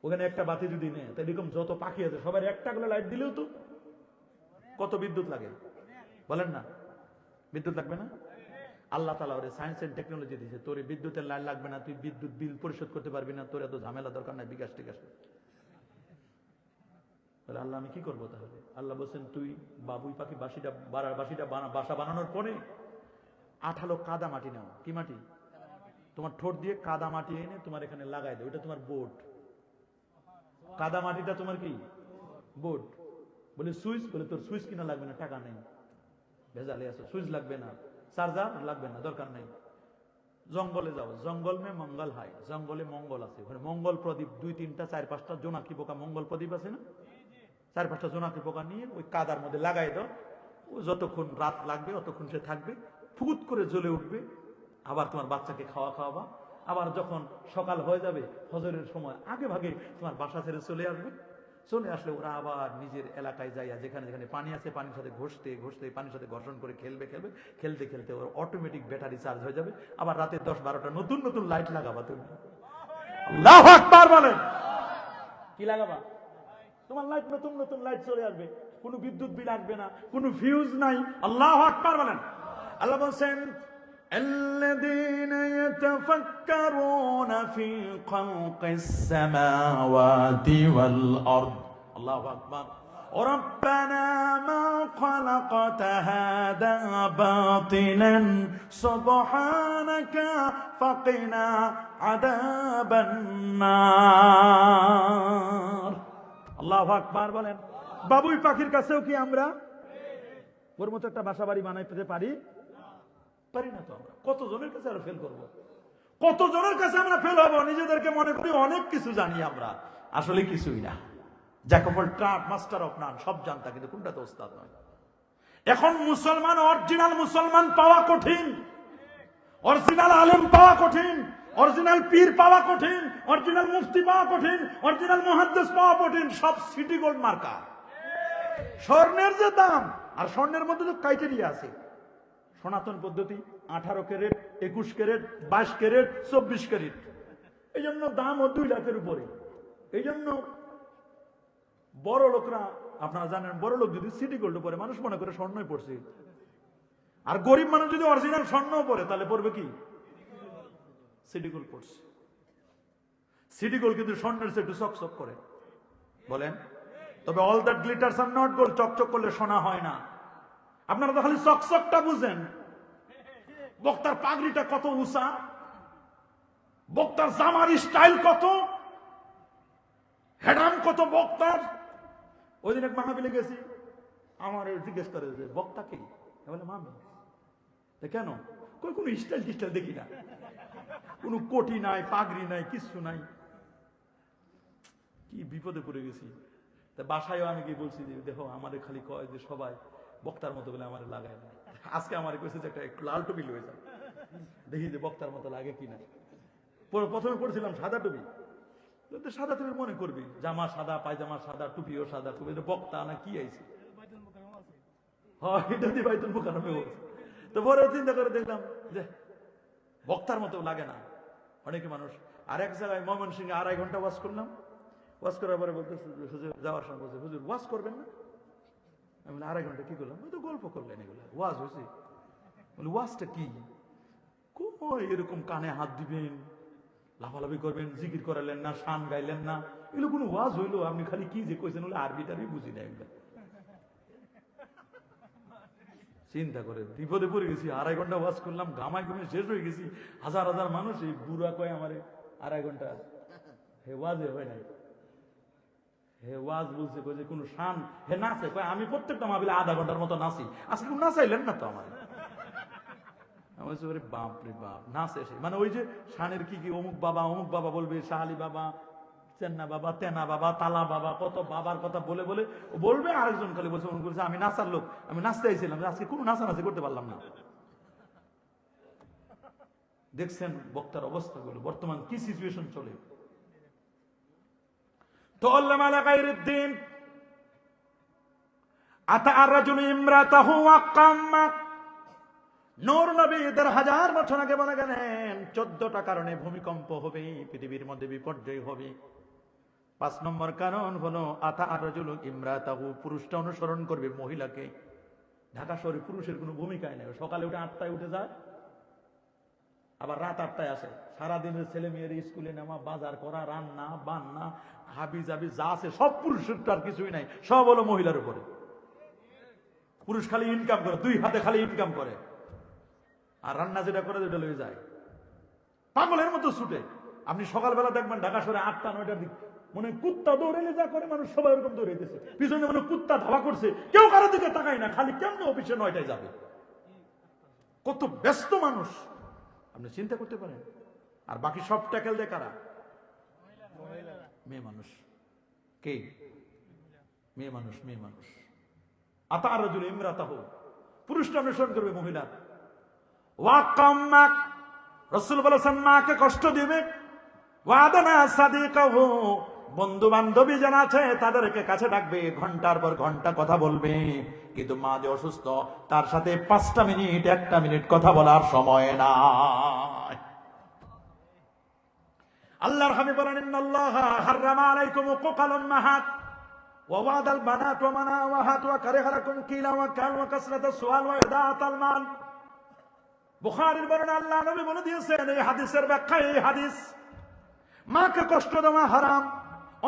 ওখানে একটা বাতি যদি নেয়, তাহলে এরকম যত পাখি আছে সবার একটা করে লাইট দিলেও তো কত বিদ্যুৎ লাগে, বলেন না? বিদ্যুৎ লাগবে না? আল্লাহ তাআলা ওরে সায়েন্স এন্ড টেকনোলজি দিয়েছে, তোর বিদ্যুতের লাইন লাগবে না, তুই বিদ্যুৎ বিল পরিশোধ করতে পারবি না, তোর এত ঝামেলা দরকার নাই, বিকাশ টিকাশ। বলে আল্লাহ আমি কি করবো তাহলে? আল্লাহ বলছেন তুই বাবুই পাখি বাসিটা বাসা বানানোর পরে 8 কাদা মাটি নাও। কি মাটি? তোমার ঠোঁট দিয়ে কাদা মাটি এনে তোমার এখানে লাগাই দেয়, ওইটা তোমার বোর্ড। কাদা মাটিটা তোমার কি? বোর্ড। বলে সুইচ? বলে তোর সুইচ কিনা লাগবে না, টাকা নেই, ভেজালে আছে, সুইচ লাগবে না, চার্জার লাগবে না, দরকার নেই। জঙ্গলে যাও, জঙ্গল মে মঙ্গল হয়, জঙ্গলে মঙ্গল আছে, ওখানে মঙ্গল প্রদীপ 2-3টা 4-5টা জোনাকি পোকা মঙ্গল প্রদীপ আছে না, 4-5টা জোনাকি পোকা নিয়ে ওই কাদার মধ্যে লাগাই দাও। ও যতক্ষণ রাত লাগবে অতক্ষণ সে থাকবে, ফুট করে জ্বলে উঠবে। আবার তোমার বাচ্চাকে খাওয়াবা। আবার যখন সকাল হয়ে যাবে ফজরের সময় আগে ভাগে তোমার বাসা ছেড়ে চলে আসবে। চলে আসলে ওরা আবার নিজের এলাকায় যাইয়া যেখানে যেখানে পানি আছে পানির সাথে ঘষতে পানির সাথে ঘর্ষণ করে খেলতে ওর অটোমেটিক ব্যাটারি চার্জ হয়ে যাবে। আবার রাতে 10-12টা নতুন নতুন লাইট লাগাবা তুমি। আল্লাহু আকবার বলেন। কি লাগাবা? তোমার লাইট নতুন নতুন লাইট চলে আসবে, কোনো বিদ্যুৎ বিল আসবে না, কোনো ফিউজ নাই। আল্লাহু আকবার বলেন। আল্লাহ বলেন الذين يتفكرون في خلق السماوات والأرض الله أكبر ربنا ما خلقت هذا باطلا سبحانك فقنا عذاب النار الله أكبر বলেন। বাবুই পাখির কাছেও কি আমরা ওর মতো একটা বাসা বাড়ি বানাইতে পারি? পারি না তো। আমরা কতজনের কাছে আরো ফেল করবো? কতজনের কাছে আমরা ফেল হবো, নিজেদেরকে মনে করি অনেক কিছু জানি, আমরা আসলে কিছুই না। Jack of all trade master of নান, সব জানতা কিন্তু কোনটাতে ওস্তাদ নয়। এখন মুসলমান, অরিজিনাল মুসলমান পাওয়া কঠিন, অরিজিনাল আলেম পাওয়া কঠিন, অরিজিনাল পীর পাওয়া কঠিন, অরিজিনাল মুফতি পাওয়া কঠিন, অরিজিনাল মুহাদ্দিস পাওয়া কঠিন। সব সিটি গোল্ড মার্কা। স্বর্ণের যে দাম, আর স্বর্ণের মধ্যে তো ক্রাইটেরিয়া আছে, সনাতন পদ্ধতি 18 ক্যারেট, 21 ক্যারেট, 22 ক্যারেট, 24 ক্যারেট। এই জন্য দাম ও 2 লাখের উপরে। এই জন্য বড় লোকরা, আপনারা জানেন, বড় লোক যদি সিটি গোল্ড পরে মানুষ মনে করে স্বর্ণই পড়ছে, আর গরিব মানুষ যদি অরিজিনাল স্বর্ণ পরে তাহলে পড়বে কি? সিটি গোল্ড পড়ছে। সিটি গোল্ড কিন্তু স্বর্ণের চেয়ে একটু চকচক করে, বলেন। তবে all that glitters are not gold, চকচক করলে সোনা হয় না। আপনারা তো খালি চকচকটা বুঝেন। বক্তার পাগড়িটা কত উঁচা, বক্তার জামার স্টাইল কত, হেডাম কত বক্তার। ওই দিন এক মাহফিলে গেছি, আমার জিজ্ঞেস করে যে বক্তা কি, বলে মামি। কেন? কই কোনো স্টাইল টিস্টাইল দেখি না, কোনো কোটি নাই, পাগড়ি নাই, কিছু নাই। কি বিপদে পড়ে গেছি। তা বাসায়ও আমি কি বলছি যে দেখো, আমাদের খালি কয় যে সবাই বক্তার মতো বলে আমার লাগায় না। আজকে আমার কইছে যে একটা লাল টুপি লয়ে যাও, দেখি যে বক্তার মতো লাগে কিনা। প্রথমে পড়ছিলাম সাদা টুপি, সাদা টুপি মনে করবি, জামা সাদা, পায়জামা সাদা, টুপিও সাদা, টুপি বক্তা না কি আইছে। হ্যাঁ, এটা দিয়ে বাইতুল মুকাররমে বলছে। তো পরে চিন্তা করে দেখলাম যে বক্তার মতো লাগে না অনেকে মানুষ। আর এক জায়গায় ময়মনসিংহে 2.5 ঘন্টা ওয়াজ করলাম। ওয়াজ করার পরে বলতে যাওয়ার সময় বলছে, হুজুর ওয়াজ করবেন না? আমি বলি 2.5 ঘন্টা কি করলাম? তো গল্প করলেন, এগুলো ওয়াজ হয়েছে। বলি ওয়াজটা কি? এরকম কানে হাত দিবেন, লাফালাফি করবেন, জিকির করালেন না, শান গাইলেন না, এগুলো কোনো ওয়াজ হইলো? আপনি খালি কি যে কইছেন, বলে আরবি টারবি বুঝি না এগুলো। চিন্তা করে বিপদে পড়ে গেছি। 2.5 ঘন্টা ওয়াজ করলাম, ঘামায় ঘুমে শেষ হয়ে গেছি। হাজার হাজার মানুষ, এই বুড়া কয় আমারে 2.5 ঘন্টা হে ওয়াজে হয় নাই। হে ওয়াজ বলছে কই যে কোনো শান, হে নাচে কয় আমি প্রত্যেকটা মাহফিলে 1/2 ঘন্টার মতো নাচি, আজকে কোন নাচাইলেন না তো আমার। আমি বলছি ওরে বাপ রে বাপ, নাচে সে, মানে ওই যে শানের কি কি অমুক বাবা বলবে, শাহ আলী বাবা, চেন্না বাবা, তেনা বাবা, তালা বাবা, কত বাবার কথা বলে বলে বলবে। আরেকজন খালি বলছে মনে করছে আমি নাচার লোক, আমি নাচতে আইছিলাম, আজকে কোনো নাচানাচি করতে পারলাম না। দেখছেন বক্তার অবস্থাগুলো, বর্তমান কি সিচুয়েশন চলে। তো আল্লামা আলা গায়রিদ্দিন আতা আর-রাজুল ইমরাতাহু ওয়াক্কাম্মা। নূর নবী 1000 বছর আগে বলে গেলেন 14টা কারণে ভূমিকম্প হবে, পৃথিবীর মধ্যে বিপর্যয় হবে। 5 নম্বর কারণ হলো আতা আর-রাজুল ইমরাতাহু, পুরুষটা অনুসরণ করবে মহিলাকে। ঢাকা শহরে পুরুষের কোনো ভূমিকাই নেই। সকালে উঠে 8টায় উঠে যায়, আবার রাত 8টায় আসে। সারাদিনের ছেলে মেয়ের স্কুলে নেওয়া, বাজার করা, রান্না বান্না, হাবি জাবি যা আছে সব পুরুষের, তার কিছুই নাই, সব হলো মহিলার উপরে। পুরুষ খালি ইনকাম করে, 2 হাতে খালি ইনকাম করে, আর রান্না যেটা করে যেটা লয়ে যায় পাগলের মতো ছুটে। আপনি সকালবেলা দেখবেন ঢাকা শহরে 8টা 9টার দিক মনে কুত্তা দৌড়াইলে যা করে মানুষ, সবাই এরকম দৌড়াইতেছে, পিছনে মনে কুত্তা ধাওয়া করছে, কেউ কারো দিকে তাকায় না, খালি কেমন অফিসে 9টায় যাবে। কত ব্যস্ত মানুষ আপনি চিন্তা করতে পারেন। আর বাকি সব ট্যাকেল দেয় কারা? মেয়ে মানুষ। কে? মেয়ে মানুষ। মেয়ে মানুষ। আতা আর-রাজুল ইমরাতাহু, পুরুষটা অনুসরণ করবে মহিলা। ওয়াক্কাম্মা, রাসূল বলেছেন মাকে কষ্ট দিবে। ওয়াদানা সাদিকাহু, বন্ধু বান্ধবী যারা আছে তাদেরকে কাছে ডাকবে, ঘন্টার পর ঘন্টা কথা বলবে, কিন্তু মা যে অসুস্থ তার সাথে 5টা মিনিট 1টা মিনিট কথা বলার সময় নাই। আল্লাহর হাবিব বলেন ইন্নাল্লাহা হারামা আলাইকুম উকুকাল উম্মাহাত ওয়া ওয়াদাল বানাত ওয়া মানাওয়াহাত ওয়া কারিহা লাকুম কিলা ওয়া কাল ওয়া কাসরাতাস সুআল ওয়া ইদাআতাল মাল। বুখারীর বর্ণনা, আল্লাহ নবী বলে দিয়েছেন এই হাদিসের ব্যাখ্যা, এই হাদিস, মাকে কষ্ট দেওয়া হারাম।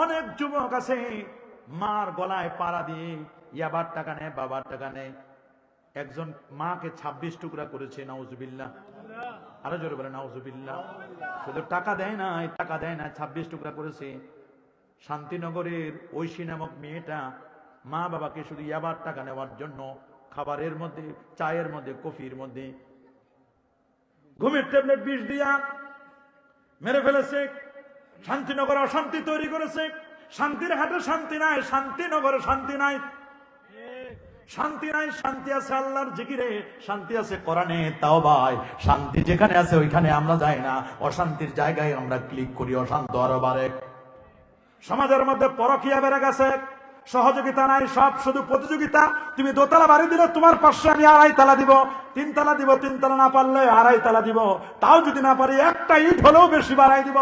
অনেক যুবক আছে মার গলায় পাড়া দিয়ে ইয়াবার টাকা নেয়, বাবার টাকা নেয়। একজন মাকে 26 টুকরা করেছে, নাউজুবিল্লাহ। আরো জোরে বলে নাউজুবিল্লাহ। শুধু টাকা দেয় না, 26 টুকরা করেছে। শান্তিনগরের ঐশী নামক মেয়েটা মা বাবাকে শুধু ইয়াবার টাকা নেওয়ার জন্য খাবারের মধ্যে, চায়ের মধ্যে, কফির মধ্যে ঘুমের ট্যাবলেট বিষ দিয়া মেরে ফেলেছে, শান্তিনগরে অশান্তি তৈরি করেছে। শান্তির হাটে শান্তি নাই, শান্তিনগরে শান্তি নাই, শান্তি নাই। শান্তি আছে আল্লাহর জিকিরে, শান্তি আছে কোরআনে তাওবায়। শান্তি যেখানে আছে ওইখানে আমরা যাই না, অশান্তির জায়গায় আমরা ক্লিক করি, অশান্ত আরো বাড়ে। সমাজের মধ্যে পরকীয়া বেড়ে গেছে, সহযোগিতা নাই, সব শুধু প্রতিযোগিতা। তুমি দোতলা বাড়ি দিলে তোমার পাশে আমি আড়াই তালা দিব, তিন তালা দিব, তিন তালা না পারলে আড়াই তালা দিব, তাও যদি না পারি একটা ইট হলেও বেশি বাড়াই দিব।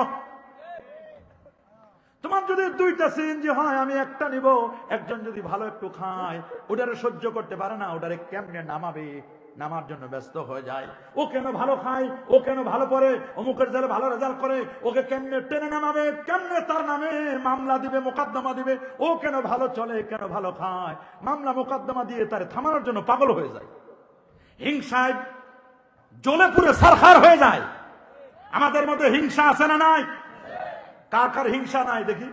তোমার যদি দুইটা সিএনজি হয় আমি একটা নিব। একজন যদি ভালো একটু খায়, ওটারে সহ্য করতে পারে না, ওটারে কেমনে নামাবে, নামার জন্য ব্যস্ত হয়ে যায়। ও কেন ভালো খায়, ও কেন ভালো পড়ে, অমুকের জেলে ভালো রেজাল্ট করে, ওকে কেমনে টেনে নামাবে, কেমনে তার নামে মামলা দিবে, মোকদ্দমা দিবে। ও কেন ভালো চলে, কেন ভালো খায়, মামলা মোকদ্দমা দিয়ে তারে থামানোর জন্য পাগল হয়ে যায়। হিংসায় জ্বলে পুড়ে সারখার হয়ে যায়। আমাদের মধ্যে হিংসা আছে না নাই? কার কার হিংসা নাই দেখি?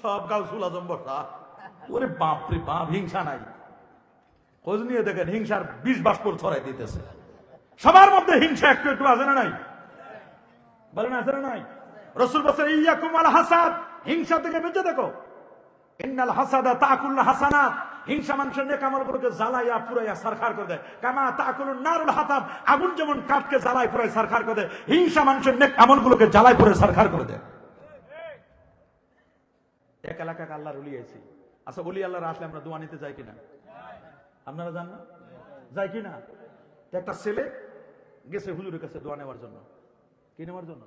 সব গাউসুল আজম বসা, ওরে বাপরে বাপ, হিংসা নাই। খোঁজ নিয়ে দেখেন, হিংসার বিষ বাষ্পর ছড়াই দিতেছে। সবার মধ্যে হিংসা একটু একটু আছে না নাই? বলেন আছে না নাই? রাসূল বলেছেন ইয়াকুম আল হাসাদ, হিংসা থেকে বেঁচে দেখো। ইন্নাল হাসাদা তাকুল হাসানাত, হিংসা মানুষের নেক আমলগুলোকে জ্বালাইয়া পুরাইয়া সারখার করে দেয়। কামা তাকুলুন নারুল হাতাব, আগুন যেমন কাঠকে জ্বালায় পুরাই সারখার করে দেয়, হিংসা মানুষের নেক আমলগুলোকে জ্বালায় পুরে সারখার করে দেয়। এক এলাকাকে আল্লাহর ওলি আইছি। আচ্ছা, ওলি আল্লাহর আসলে আমরা দোয়া নিতে যাই কিনা? আপনারা জান না যাই কিনা? একটা ছেলে গেছে হুজুরের কাছে দোয়া নেওয়ার জন্য। কি নেওয়ার জন্য?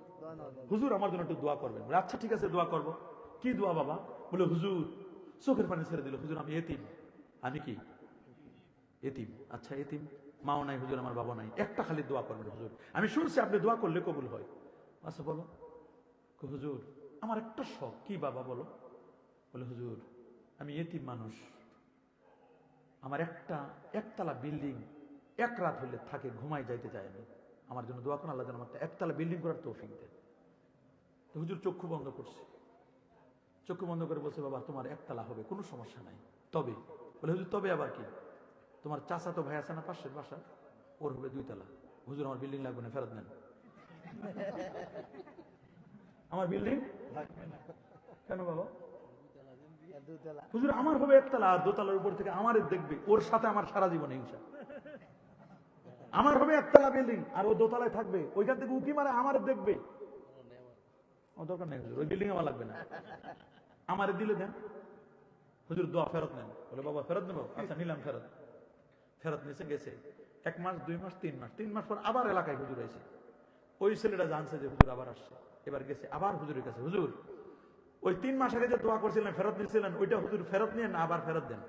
হুজুর আমার জন্য একটু দোয়া করবেন। আচ্ছা ঠিক আছে, দোয়া করবো। কি দোয়া বাবা? বলে হুজুর চোখের পানি ছেড়ে দিল। হুজুর আমি এতিম। আমি কি এতিম? আচ্ছা এতিম, মাও নাই হুজুর, আমার বাবা নাই, একটা খালি দোয়া করবেন হুজুর, আমি শুনছি আপনি দোয়া করলে কবুল হয়। আচ্ছা বলো। হুজুর আমার একটা শখ। কি বাবা বলো? বলে হুজুর আমি এতিম মানুষ, আমার একতলা বিল্ডিং এক রাত হইলে থাকে, ঘুমাই যাইতে চাই আমি, আমার জন্য দোয়া করুন, আল্লাহ যেন আমার একতলা বিল্ডিং করার তৌফিক দেন। হুজুর চক্ষু বন্ধ করছে, চক্ষু বন্ধ করে বলছে বাবা তোমার একতলা হবে, কোনো সমস্যা নাই, তবে। বলে হুজুর তবে আবার কি? তোমার চাচা তো ভাই আছে না পাশের বাসা, ওর হবে 2 তলা। হুজুর আমার বিল্ডিং লাগবে না, ফেরত নেন। আমার বিল্ডিং কেন বাবা? হুজুর আমার হবে 1 তলা, আর 2 তলার উপর থেকে আমার দেখবে, ওর সাথে আমার সারা জীবন হিংসা। আমার হবে 1 তলা বিল্ডিং, আর ও 2 তলায় থাকবে, ওইখান থেকে উকি মারে আমার দেখবে। দরকার নেই হুজুর, ওই বিল্ডিং আমার লাগবে না, আমার দিলে দেন। হুজুর দোয়া ফেরত নেন। বলে বাবা ফেরত নেবো? আচ্ছা নিলাম ফেরত। ফেরত নিচে গেছে 1 মাস 2 মাস 3 মাস, 3 মাস পর আবার এলাকায় হুজুর এসে, ওই ছেলেটা জানছে যে হুজুর আবার আসছে, এবার গেছে আবার হুজুরের কাছে, হুজুর ওই 3 মাস আগে যে দোয়া করছিলেন ফেরত নিয়েছিলেন, ওইটা হুজুর ফেরত নিয়ে না আবার ফেরত দেন,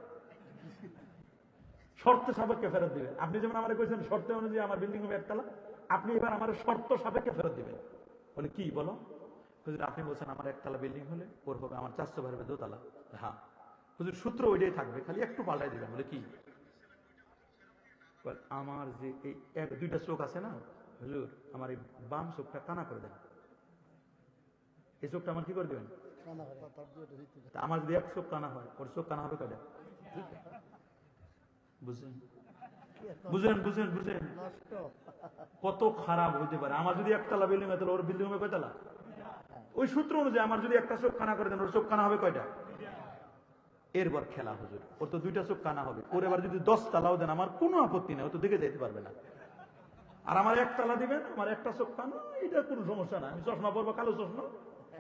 শর্ত সাপেক্ষে ফেরত দিবেন। আপনি যেমন আমার কইছেন শর্ত অনুযায়ী আমার বিল্ডিং হবে 1 তলা, আপনি এবার আমার শর্ত সাপেক্ষে ফেরত দিবেন। বলে কি বলো? হুজুর আপনি বলছেন আমার 1 তলা বিল্ডিং হলে ওর হবে, আমার 400 ভাই হবে 2 তলা। হ্যাঁ হুজুর সূত্র ওইটাই থাকবে, খালি একটু পাল্টাই দিবেন। বলে কি? আমার যে এই 2টা চোখ আছে না হুজুর, আমার এই বাম চোখটা কানা করে দেন। এই চোখটা আমার কি করে দেবেন? আমার যদি 1 চোখ কানা হয়, ওর চোখ কানা হবে কয়টা? বুঝলেন বুঝেন বুঝেন বুঝেন কত খারাপ হইতে পারে। আমার যদি 1 তলা বিল্ডিং হয়, তাহলে ওর বিল্ডিং হবে 2 তলা? ওই সূত্র অনুযায়ী আমার যদি একটা চোখ কানা করে দেন, ওর চোখ কানা হবে কয়টা? এরপর খেলা হুজুর, ওর তো 2টা চোখ কানা হবে, ওর এবার যদি 10 তলাও দেন আমার কোনো আপত্তি নেই, ও তো দেখে যেতে পারবে না। আর আমার 1 তলা দিবেন, আমার একটা চোখ কানা, এটা কোনো সমস্যা না, আমি চশমা পরবো, কালো চশমা,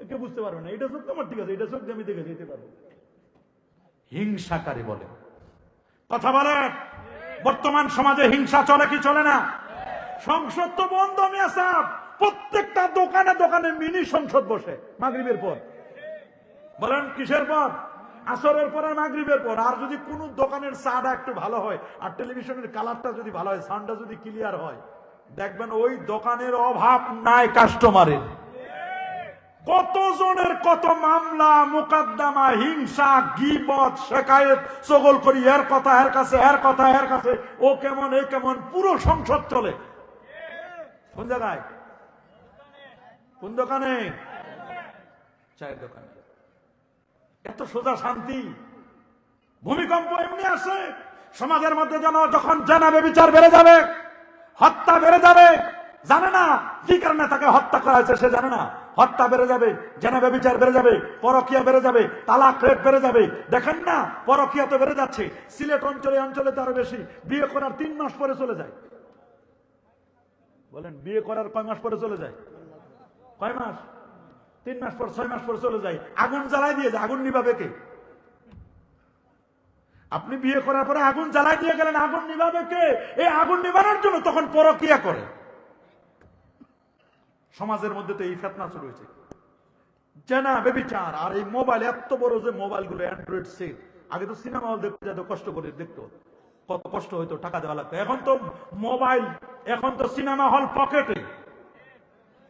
কেউ বুঝতে পারবে না, এটা চোখ তো আমার ঠিক আছে, এটা চোখ দিয়ে আমি দেখে যেতে পারবো। হিংসাকারী বলে কথা বলেন। বর্তমান সমাজে হিংসা চলে কি চলে না? সংসদ তো বন্ধ মিয়া সাহেব, প্রত্যেকটা দোকানে দোকানে মিনি সংসদ বসে মাগরিবের পর। বলেন কিসের পর? আসরের পর আর মাগরিবের পর। আর যদি কোন দোকানের চাটা একটু ভালো হয়, আর টেলিভিশনের কালারটা যদি ভালো হয়, সাউন্ডটা যদি ক্লিয়ার হয়, দেখবেন ওই দোকানের অভাব নাই কাস্টমারের। কতজনের কত মামলা মোকদ্দমা, হিংসা, গীবত, শিকায়েত, চগল করি, এর কথা এর কাছে, এর কথা এর কাছে, ও কেমন এ কেমন, পুরো সংসদ চলে কোন জায়গায়? কোন দোকানে? চায়ের দোকানে। এত সোজা শান্তি। ভূমিকম্প এমনি আসে সমাজের মধ্যে, যেন যখন জানা ব্যভিচার বেড়ে যাবে, হত্যা বেড়ে যাবে, জানে না কি কারণে তাকে হত্যা করা হয়েছে, সে জানে না। হত্যা বেড়ে যাবে, জেনা ব্যভিচার বেড়ে যাবে, পরকীয়া বেড়ে যাবে, তালাক রেট বেড়ে যাবে। দেখেন না পরকীয়া তো বেড়ে যাচ্ছে, সিলেট অঞ্চলে তো আরো বেশি। বিয়ে করার 3 মাস পরে চলে যায়। বলেন বিয়ে করার কয় মাস পরে চলে যায়? কয় মাস? 3 মাস পর, 6 মাস পরে চলে যায়। আগুন জ্বালাই দিয়ে যায়, আগুন নিভাবে কে? আপনি বিয়ে করার পরে আগুন জ্বালাই দিয়ে গেলেন, আগুন নিভাবে কে? এই আগুন নিভানোর জন্য তখন পরকীয়া করে। সমাজের মধ্যে তো এই ফেতনা শুরু হয়েছে, জেনা ব্যভিচার। আর এই মোবাইল, এত বড় যে মোবাইলগুলো, অ্যান্ড্রয়েড সেট। আগে তো সিনেমা হল দেখতে যেত, কষ্ট করে দেখতো, কত কষ্ট হইতো, টাকা দেওয়া লাগতো। এখন তো মোবাইল, এখন তো সিনেমা হল পকেটে।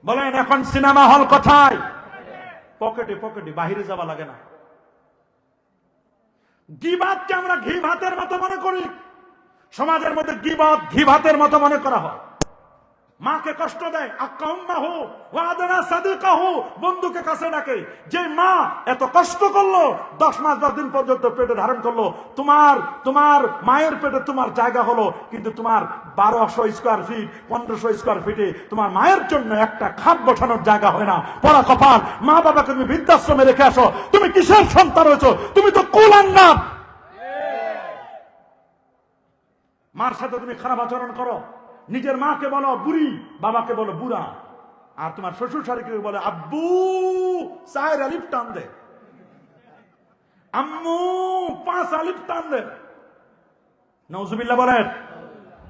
বলেন এখন সিনেমা হল কোথায়? পকেটে, পকেটে, বাহিরে যাওয়া লাগে না। গীবাতকে আমরা ঘি ভাতের মতো মনে করি। সমাজের মধ্যে গীবত ঘি ভাতের মতো মনে করা হয়। মাকে কষ্ট দেয়, আক্কাউম্মাহু ওয়া আদনা সাদিকাহু, বন্ধুকে কাছে ডাকে। যে মা এত কষ্ট করলো, 10 মাস 10 দিন পর্যন্ত পেটে ধারণ করলো, তোমার মায়ের পেটে তোমার জায়গা হলো, কিন্তু তোমার 1200 স্কয়ার ফিট, 1500 স্কয়ার ফিটে তোমার মায়ের জন্য একটা খাট বসানোর জায়গা হয় না। পড়া কপাল, মা বাবাকে তুমি বৃদ্ধাশ্রমে রেখে আসো, তুমি কিসের সন্তান হয়েছো? তুমি তো কুলাঙ্গার। মার সাথে তুমি খারাপ আচরণ করো, নিজের মাকে বলো বুড়ি, বাবাকে বলো বুড়া, আর তোমার শ্বশুর শাশুড়িকে বলে আব্বু, 4 আলিফ টান দে, আম্মু 5 আলিফ টান দে। নাউজুবিল্লাহ বলেন।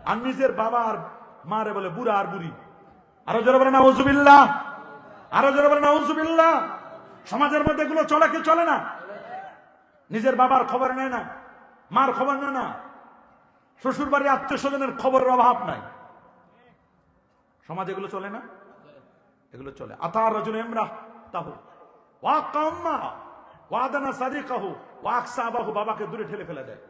আর নিজের বাবা আর মারে বলে বুড়া আর বুড়ি। আরো জোরে বলে নাউজুবিল্লাহ, আরো জোরে বলে নাউজুবিল্লাহ। সমাজের মধ্যে এগুলো চলে কি চলে না? নিজের বাবার খবর নেয় না, মার খবর নেয় না, শ্বশুর বাড়ির আত্মীয় স্বজনের খবরের অভাব নাই। সমাজে এগুলো চলে না? এগুলো চলে। আতার রাজুল ইমরাহ তাহু ওয়া কাম্মা ওয়া আদানা সাদিকাহু ওয়া আকসাবাহু, বাবাকে দূরে ঠেলে ফেলে দেয়।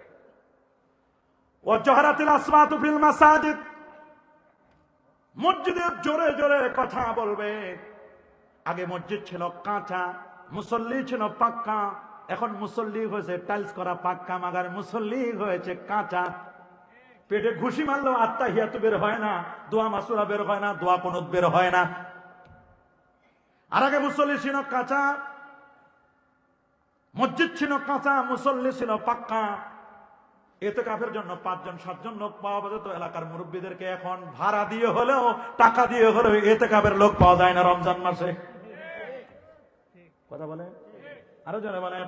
ওয়া জাহরাতিল আসওয়াতু ফিল মাসাজিদ, মসজিদে জোরে জোরে কথা বলবে। আগে মসজিদ ছিল কাঁচা, মুসল্লি ছিল পাক্কা। এখন মুসল্লি হয়েছে টাইলস করা পাক্কা, মাগার মুসল্লি হয়েছে কাঁচা। পেটে ঘুষি মারলেও আত্তাহিয়াতু বের হয় না, দোয়া মাসুরা বের হয় না, দোয়া কুনুত বের হয় না। আর আগে মুসল্লি ছিল কাঁচা, মসজিদ ছিল কাঁচা, মুসল্লি ছিল পাক্কা। ইতিকাফের জন্য 5 জন 7 জন লোক পাওয়া যেত এলাকার মুরব্বীদেরকে। এখন ভাড়া দিয়ে হলেও, টাকা দিয়ে হলেও ইতিকাফের লোক পাওয়া যায় না রমজান মাসে। কথা বলে, আরো জোরে বলে।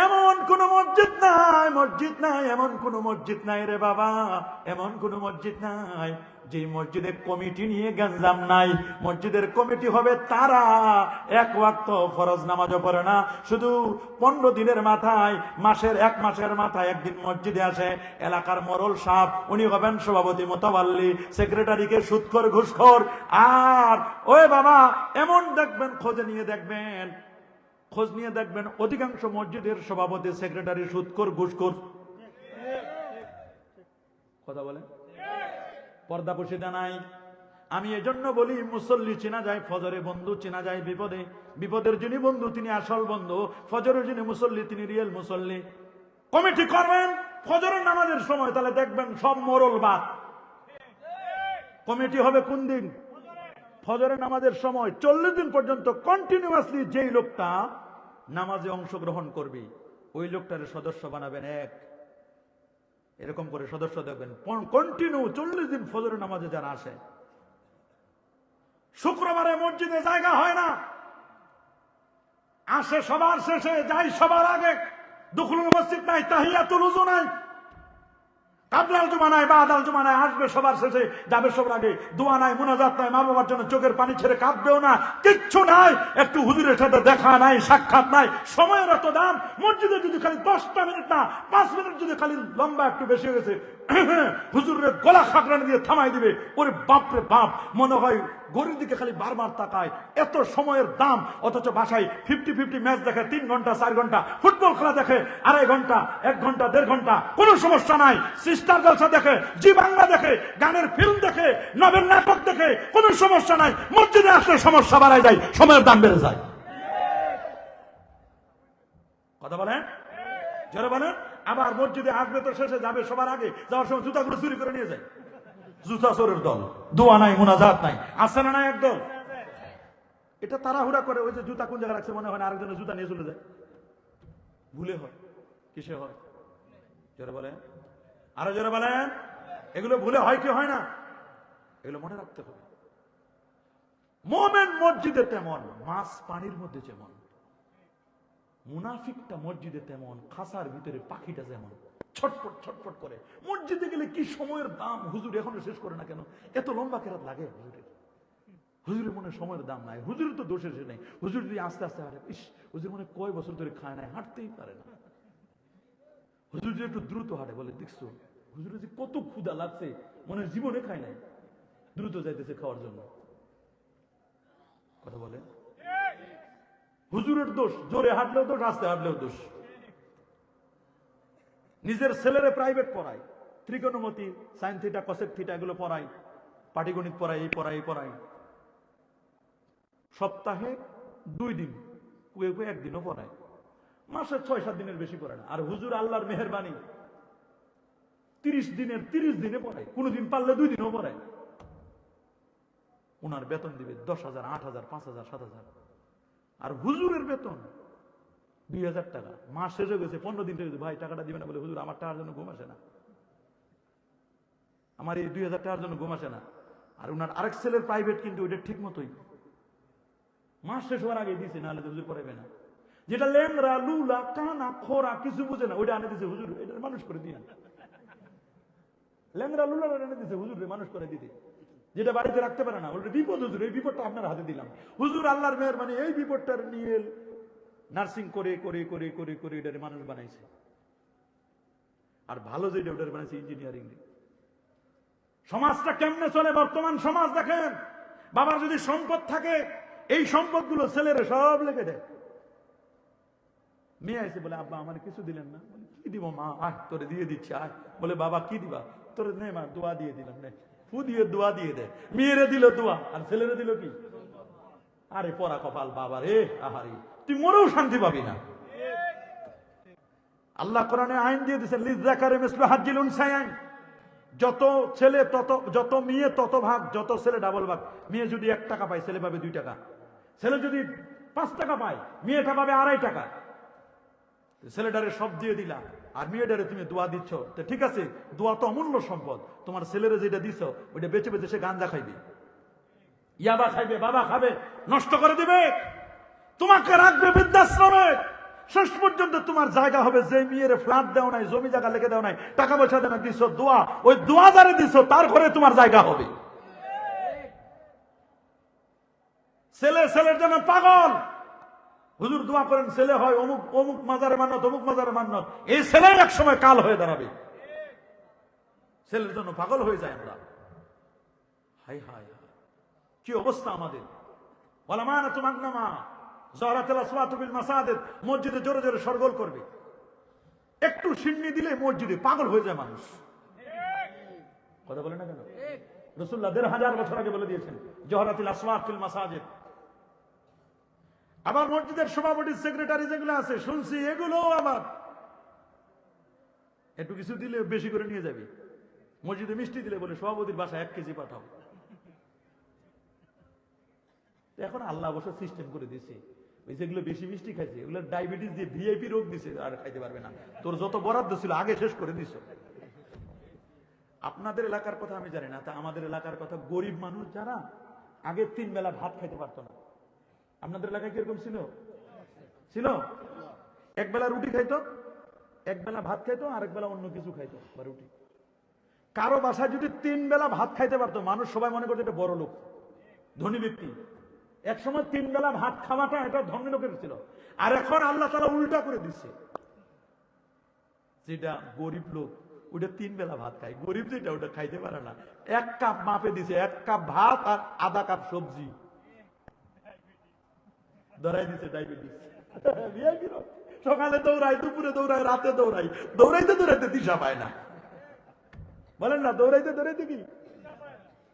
এমন কোন মসজিদ নাই, মসজিদ নাই, এমন কোন মসজিদ নাই রে বাবা, এমন কোন মসজিদ নাই যে মসজিদে কমিটি নিয়ে গঞ্জাম নাই। মসজিদের কমিটি হবে তারা 1 ওয়াক্ত ফরজ নামাজও পড়ে না, শুধু 15 দিনের মাথায়, এক মাসের মাথায় একদিন মসজিদে আসে এলাকার মোড়ল সাহেব, উনি হবেন সভাপতি মোতাবাল্লি, সেক্রেটারিকে সুদখোর ঘুষখোর। আর ওই বাবা এমন দেখবেন, খোঁজ নিয়ে দেখবেন অধিকাংশ মসজিদের সভাপতি সেক্রেটারি সুদখোর ঘুষখোর। কথা বলে, পর্দাপোশিদা নাই। আমি এজন্য বলি মুসল্লি চেনা যায় ফজরে, বন্ধু চেনা যায় বিপদে। বিপদের যিনি বন্ধু তিনি আসল বন্ধু, ফজরের যিনি মুসল্লি তিনি রিয়েল মুসল্লি। কমিটি করবেন ফজরের নামাজের সময়, তাহলে দেখবেন সব মোরল বাদ। কমিটি হবে কোন দিন? ফজরের নামাজের সময়। 40 দিন পর্যন্ত কন্টিনিউয়াসলি যেই লোকটা নামাজে অংশগ্রহণ করবে ওই লোকটার সদস্য বানাবেন 1। এরকম করে সদস্য দেখবেন কন্টিনিউ 40 দিন ফজরের নামাজে যারা আসে। শুক্রবারে মসজিদে জায়গা হয় না, আসে সবার শেষে, যাই সবার আগে। দুখুলুল মসজিদ নাই, তাহিয়াতুল উযু নাই, কাবলাল জুমা নাই, বাদাল জুমা নাই, আসবে সবার শেষে, যাবে সবার আগে। দোয়া নাই, মুনাজাত নাই, মা বাবার জন্য চোখের পানি ছেড়ে কাঁদবেও না, কিচ্ছু নাই। একটু হুজুরের সাথে দেখা নাই, সাক্ষাৎ নাই। সময়ের এত দাম, মসজিদে যদি খালি 10টা মিনিট না 5 মিনিট যদি খালি লম্বা একটু বেশি হয়ে গেছে, হুজুরের গলা খাকরানি দিয়ে থামাই দিবে। ওরে বাপরে বাপ, মনে হয় গরির দিকে খালি বারবার তাকায়। এত সময়ের দাম, অথচ বাসায় 50-50 ম্যাচ দেখে, 3 ঘন্টা 4 ঘন্টা। ফুটবল খেলা দেখে 2.5 ঘন্টা, 1 ঘন্টা 1.5 ঘন্টা, কোনো সমস্যা নাই। সিস্টার জলসা দেখে, জি বাংলা দেখে, গানের ফিল্ম দেখে, নবেল নাটক দেখে, কোনো সমস্যা নাই। মসজিদে আসলে সমস্যা বাড়ায় যায়, সময়ের দাম বেড়ে যায়। কথা বলেন, জোরে বলেন। আবার মসজিদে আসবে তো শেষে, যাবে সবার আগে, যাওয়ার সময় জুতাগুলো চুরি করে নিয়ে যায়। জুতা চোরের দল, দোয়া নাই, মুনাজাত নাই, আছে না নাই একদল? এটা তাড়াহুড়া করে, ওই যে জুতা কোন জায়গায় রাখছে মনে হয় না, আরেকজনের জুতা নিয়ে চলে যায়। ভুলে হয়, কিসে হয়? জোরে বলেন, আরো জোরে বলেন। এগুলো ভুলে হয় কি হয় না? এগুলো মনে রাখতে হবে। মুমিন মসজিদে তেমন, মাছ পানির মধ্যে যেমন, মুনাফিকটা মসজিদে তেমন, খাসার ভিতরে পাখিটা যেমন ছটফট ছটফট করে। মসজিদে গেলে কি সময়ের দাম, হুজুর এখনো শেষ করে না কেন? এত লম্বা কেরাত লাগে হুজুরের। হুজুরের মনে সময়ের দাম নাই, হুজুরের তো দোষের সে নেই। হুজুর যদি আস্তে আস্তে হাঁটে, ইস হুজুর মনে কয় বছর ধরে খায় নাই, হাঁটতেই পারে না। হুজুর যদি একটু দ্রুত হাঁটে, বলে দেখছো হুজুরের যে কত ক্ষুধা লাগছে, মনে জীবনে খায় নাই, দ্রুত যাইতেছে খাওয়ার জন্য। কথা বলে, হুজুরের দোষ, জোরে হাঁটলেও দোষ, আস্তে হাঁটলেও দোষ। নিজের ছেলেরে প্রাইভেট পড়ায়, ত্রিকোণমিতি, সাইন থিটা, কসেক থিটা এগুলো পড়ায়, পাটিগণিত পড়ায়, এই পড়ায়, এই পড়ায়। সপ্তাহে 2 দিন, কুয়ে কুয়ে 1 দিনও পড়ায়, মাসে 6-7 দিনের বেশি পড়ায় না। আর হুজুর আল্লাহর মেহেরবানি 30 দিনের 30 দিনে পড়ায়, কোনদিন পারলে 2 দিনও পড়ায়। ওনার বেতন দিবে 10,000, 8,000, 5,000, 7,000। আর হুজুরের বেতন 2,000 টাকা। মাস শেষ হয়ে গেছে, 15 দিন থেকে ভাই টাকাটা দিবে না, বলে হুজুর আমার টাকার জন্য ঘুম আসে না, আমার এই 2,000 টাকার জন্য ঘুম আসে না। আর ওনার আরেক ছেলের প্রাইভেট, কিন্তু ওইটা ঠিক মতোই মাস শেষ হওয়ার আগে দিছে, নাহলে হুজুর পড়াবে না। যেটা লেংরা লুলা কানা খোরা কিছু বুঝে না, ওইটা আনে দিছে হুজুর, এটা মানুষ করে দিয়ে। লেংরা লুলা এনে দিছে হুজুর মানুষ করে দিতে, যেটা বাড়িতে রাখতে পারে না। ওটা বিপদ হুজুর, এই বিপদটা আপনার হাতে দিলাম। হুজুর আল্লাহর মেহেরবানি এই বিপদটা নিয়ে নার্সিং করে করে করে করে করে এটারে মানুষ বানাইছে। আর ভালো যেটা ওটারে বানাইছে ইঞ্জিনিয়ারিং। সমাজটা কেমনে চলে বর্তমান সমাজ দেখেন। বাবার যদি সম্পদ থাকে, এই সম্পদগুলো ছেলেরা সব লেগে দেয়। মেয়ে আইসে বলে আব্বা আমার কিছু দিলেন না, কি দিব মা, আহ তোরে দিয়ে দিচ্ছি, আয়। বলে বাবা কি দিবা? তোরে নে মা, দোয়া দিয়ে দিলাম, নে। ফু দিয়ে দোয়া দিয়ে দেয়। মেয়েরে দিল দোয়া, আর ছেলেরে দিল কি? আরে পরা কপাল বাবা রে, আহারি, তুই মরেও শান্তি পাবি না। আল্লাহ কোরআনে আইন দিয়ে দিয়েছেন, লিযাকারি মিসলু হাজ্জিল উনসায়াইন। যত ছেলে তত, যত মেয়ে তত ভাগ, যত ছেলে ডাবল ভাগ। মেয়ে যদি 1 টাকা পায়, ছেলে পাবে 2 টাকা। ছেলে যদি 5 টাকা পায়, মেয়েটা পাবে 2.5 টাকা। ছেলেটারে সব দিয়ে দিলা, আর মেয়েটারে তুমি দোয়া দিচ্ছ, তো ঠিক আছে, দোয়া তো অমূল্য সম্পদ। তোমার ছেলেরে যেটা দিছ, ওইটা বেঁচে বেঁচে সে গাঁজা খাইবে, ইয়াবা খাইবে, বাবা খাবে, নষ্ট করে দিবে। তোমাকে রাখবে বৃদ্ধাশ্রমে, শেষ পর্যন্ত তোমার জায়গা হবে যে মেয়ের ফ্ল্যাট দেও নাই, জমি জায়গা লিখে দেও নাই, টাকা পয়সা দেও না, দিছো দোয়া, ওই দোয়া যারে দিছো তার ঘরে তোমার জায়গা হবে। ছেলে ছেলের জন্য পাগল। হুজুর দোয়া করেন ছেলে হয় অমুক অমুক মাজারে মান্নত, অমুক মাজারে মান্নত। এই ছেলে এক সময় কাল হয়ে দাঁড়াবে। ছেলের জন্য পাগল হয়ে যায় আমরা। হাই হাই, কি অবস্থা আমাদের। ওয়ালামানাতু মাগনামা যারাতুল আসওয়াতু বিল মাসাজিদ, মসজিদে জোরে জোরে সরগোল করবে। একটু সিন্নি দিলে মসজিদে পাগল হয়ে যায় মানুষ। কথা বলে না কেন? রাসূলুল্লাহ 1500 বছর আগে বলে দিয়েছেন, জহরাতুল আসওয়াত ফিল মাসাজিদ। আবার মসজিদের সভাপতি সেক্রেটারি যেগুলো আছে শুনছি, এগুলো আবার একটু কিছু দিলে বেশি করে নিয়ে যাবে। মসজিদে মিষ্টি দিলে বলে সভাপতির বাসায় 1 কেজি পাঠাও। এখন আল্লাহ অবশ্য সিস্টেম করে দিয়েছে, ওই যেগুলো বেশি মিষ্টি খাইছে ওগুলো ডায়াবেটিস দিয়ে ভিআইপি রোগ দিছে, আর খাইতে পারবে না। তোর যত বরাদ্দ ছিল আগে শেষ করে দিছ। আপনাদের এলাকার কথা আমি জানি না, তা আমাদের এলাকার কথা, গরিব মানুষ যারা আগে 3 বেলা ভাত খাইতে পারতো না। আপনাদের এলাকায় কিরকম ছিল? ছিল 1 বেলা রুটি খাইতো, 1 বেলা ভাত খাইতো, আর 1 বেলা অন্য কিছু খাইতো বা রুটি। কারো বাসায় যদি 3 বেলা ভাত খাইতে পারতো, মানুষ সবাই মনে করতো এটা বড় লোক, ধনী ব্যক্তি। এক সময় 3 বেলা ভাত খাওয়াটা এটা ধনী লোকের ছিল। আর এখন আল্লাহ তাআলা উল্টা করে দিচ্ছে, যেটা গরিব লোক ওটা 3 বেলা ভাত খায়, গরিব যেটা ওটা খাইতে পারে না। 1 কাপ মাপে দিছে, 1 কাপ ভাত আর আধা কাপ সবজি ধরাই দিছে ডায়াবেটিস। সকালে দৌড়ায়, দুপুরে দৌড়ায়, রাতে দৌড়ায়, দৌড়াইতে দৌড়াইতে দিশা পায় না। বলেন না, দৌড়াইতে দৌড়াইতে কি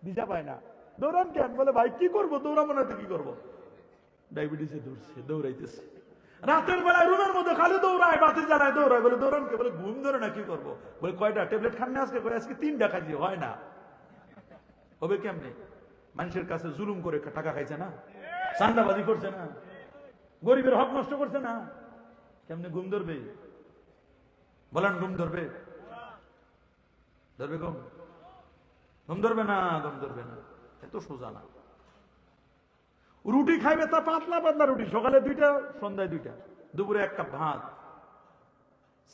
দিশা পায় না। দৌড়ান কেন? বলে ভাই কি করবো, দৌড়াবো না তো কি করবো? ডায়াবেটিসে দৌড়ছে, দৌড়াইতেছে। রাতের বেলায় রুমের মধ্যে খালি দৌড়ায়, বাতি জ্বালায়, দৌড়ায়। বলে দৌড়ান কে? বলে ঘুম ধরে না, কি করবো? বলে কয়টা ট্যাবলেট খান না আজকে? আজকে 3টা খাইছি, হয় না। হবে কেমনে? মানুষের কাছে জুলুম করে টাকা খাইছে না, চান্দাবাজি করছে না, গরিবের হক নষ্ট করছে না, কেমনে ঘুম ধরবে? বলেন ঘুম ধরবে? ধরবে ঘুম? ঘুম ধরবে না, ঘুম ধরবে না। এত সোজা না। রুটি খাইবে তা পাতলা পাতলা রুটি, সকালে 2টা, সন্ধ্যায় 2টা, দুপুরে 1 কাপ ভাত।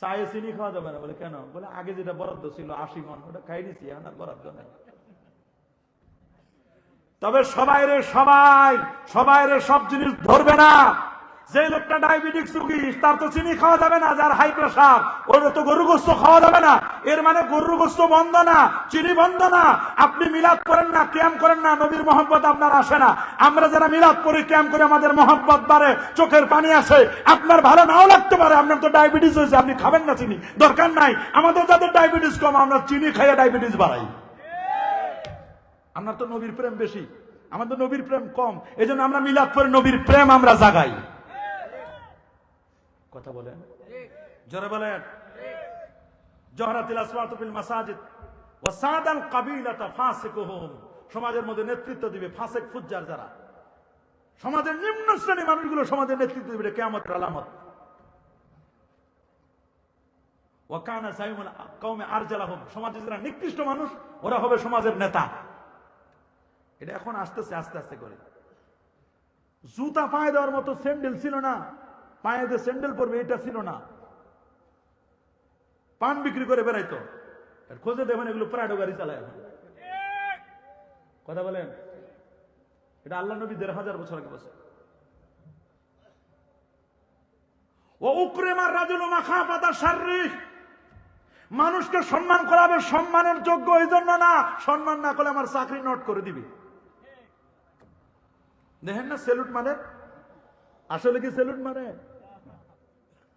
চায়ে চিনি খাওয়া যাবে না। বলে কেন? বলে আগে যেটা বরাদ্দ ছিল 80 মণ, ওটা খাই নিছি, এখন আর বরাদ্দ নাই। তবে সবাই সব জিনিস ধরবে না। যে লোকটা ডায়াবেটিস রোগী, তার তো চিনি খাওয়া যাবে না। যার হাই প্রেসার, ওর তো গরুর গোশত খাওয়া যাবে না। এর মানে গরুর গোশত বন্ধ না, চিনি বন্ধ না। আপনি মিলাদ করেন না, ক্যাম্প করেন না, নবীর মহব্বত আপনার আসে না। আমরা যারা মিলাদ করি, ক্যাম্প করে, আমাদের মহব্বত বাড়ে, চোখের পানি আসে। আপনার ভালো নাও লাগতে পারে, আপনার তো ডায়াবেটিস হয়েছে, আপনি খাবেন না চিনি, দরকার নাই। আমাদের যাদের ডায়াবেটিস কম, আমরা চিনি খাইয়ে ডায়াবেটিস বাড়াই। আপনার তো নবীর প্রেম বেশি, আমাদের নবীর প্রেম কম। এই জন্য আমরা মিলাদ করে নবীর প্রেম আমরা জাগাই। কথা বলেন, জোরে বলেন। জহরাতিল আসওয়াতু ফিল মাসাজিদ ওয়া সাদাল কাবিলাতা ফাসিকুহুম। সমাজের মধ্যে নেতৃত্ব দিবে ফাসিক ফুজ্জার যারা, সমাজের নিম্ন শ্রেণীর মানুষগুলো সমাজের নেতৃত্ব দিবে, কিয়ামতের আলামত। ওয়া কানা সাইমুল কওমে আরজালাহুম। সমাজের যারা নিকৃষ্ট মানুষ, ওরা হবে সমাজের নেতা। এটা এখন আসতেছে আস্তে আস্তে করে। জুতা পায়ে দেওয়ার মতো স্যান্ডেল ছিল না, পায়ে দিয়ে স্যান্ডেল পরবে এটা ছিল না। পান বিক্রি করে বেড়াইতো, খোঁজে দেখবেন এগুলো প্রাডো গাড়ি চালায় এখন। কথা বলেন, এটা আল্লাহ নবী 1500 বছর আগে বলছে। ও উকরিমার রাজুলু মাখাফাতা শাররি। মানুষকে সম্মান করাবে, সম্মানের যোগ্য এই জন্য না, সম্মান না করলে আমার চাকরি নোট করে দিবে। দেখেন না সেলুট মানে, আসলে কি সেলুট মানে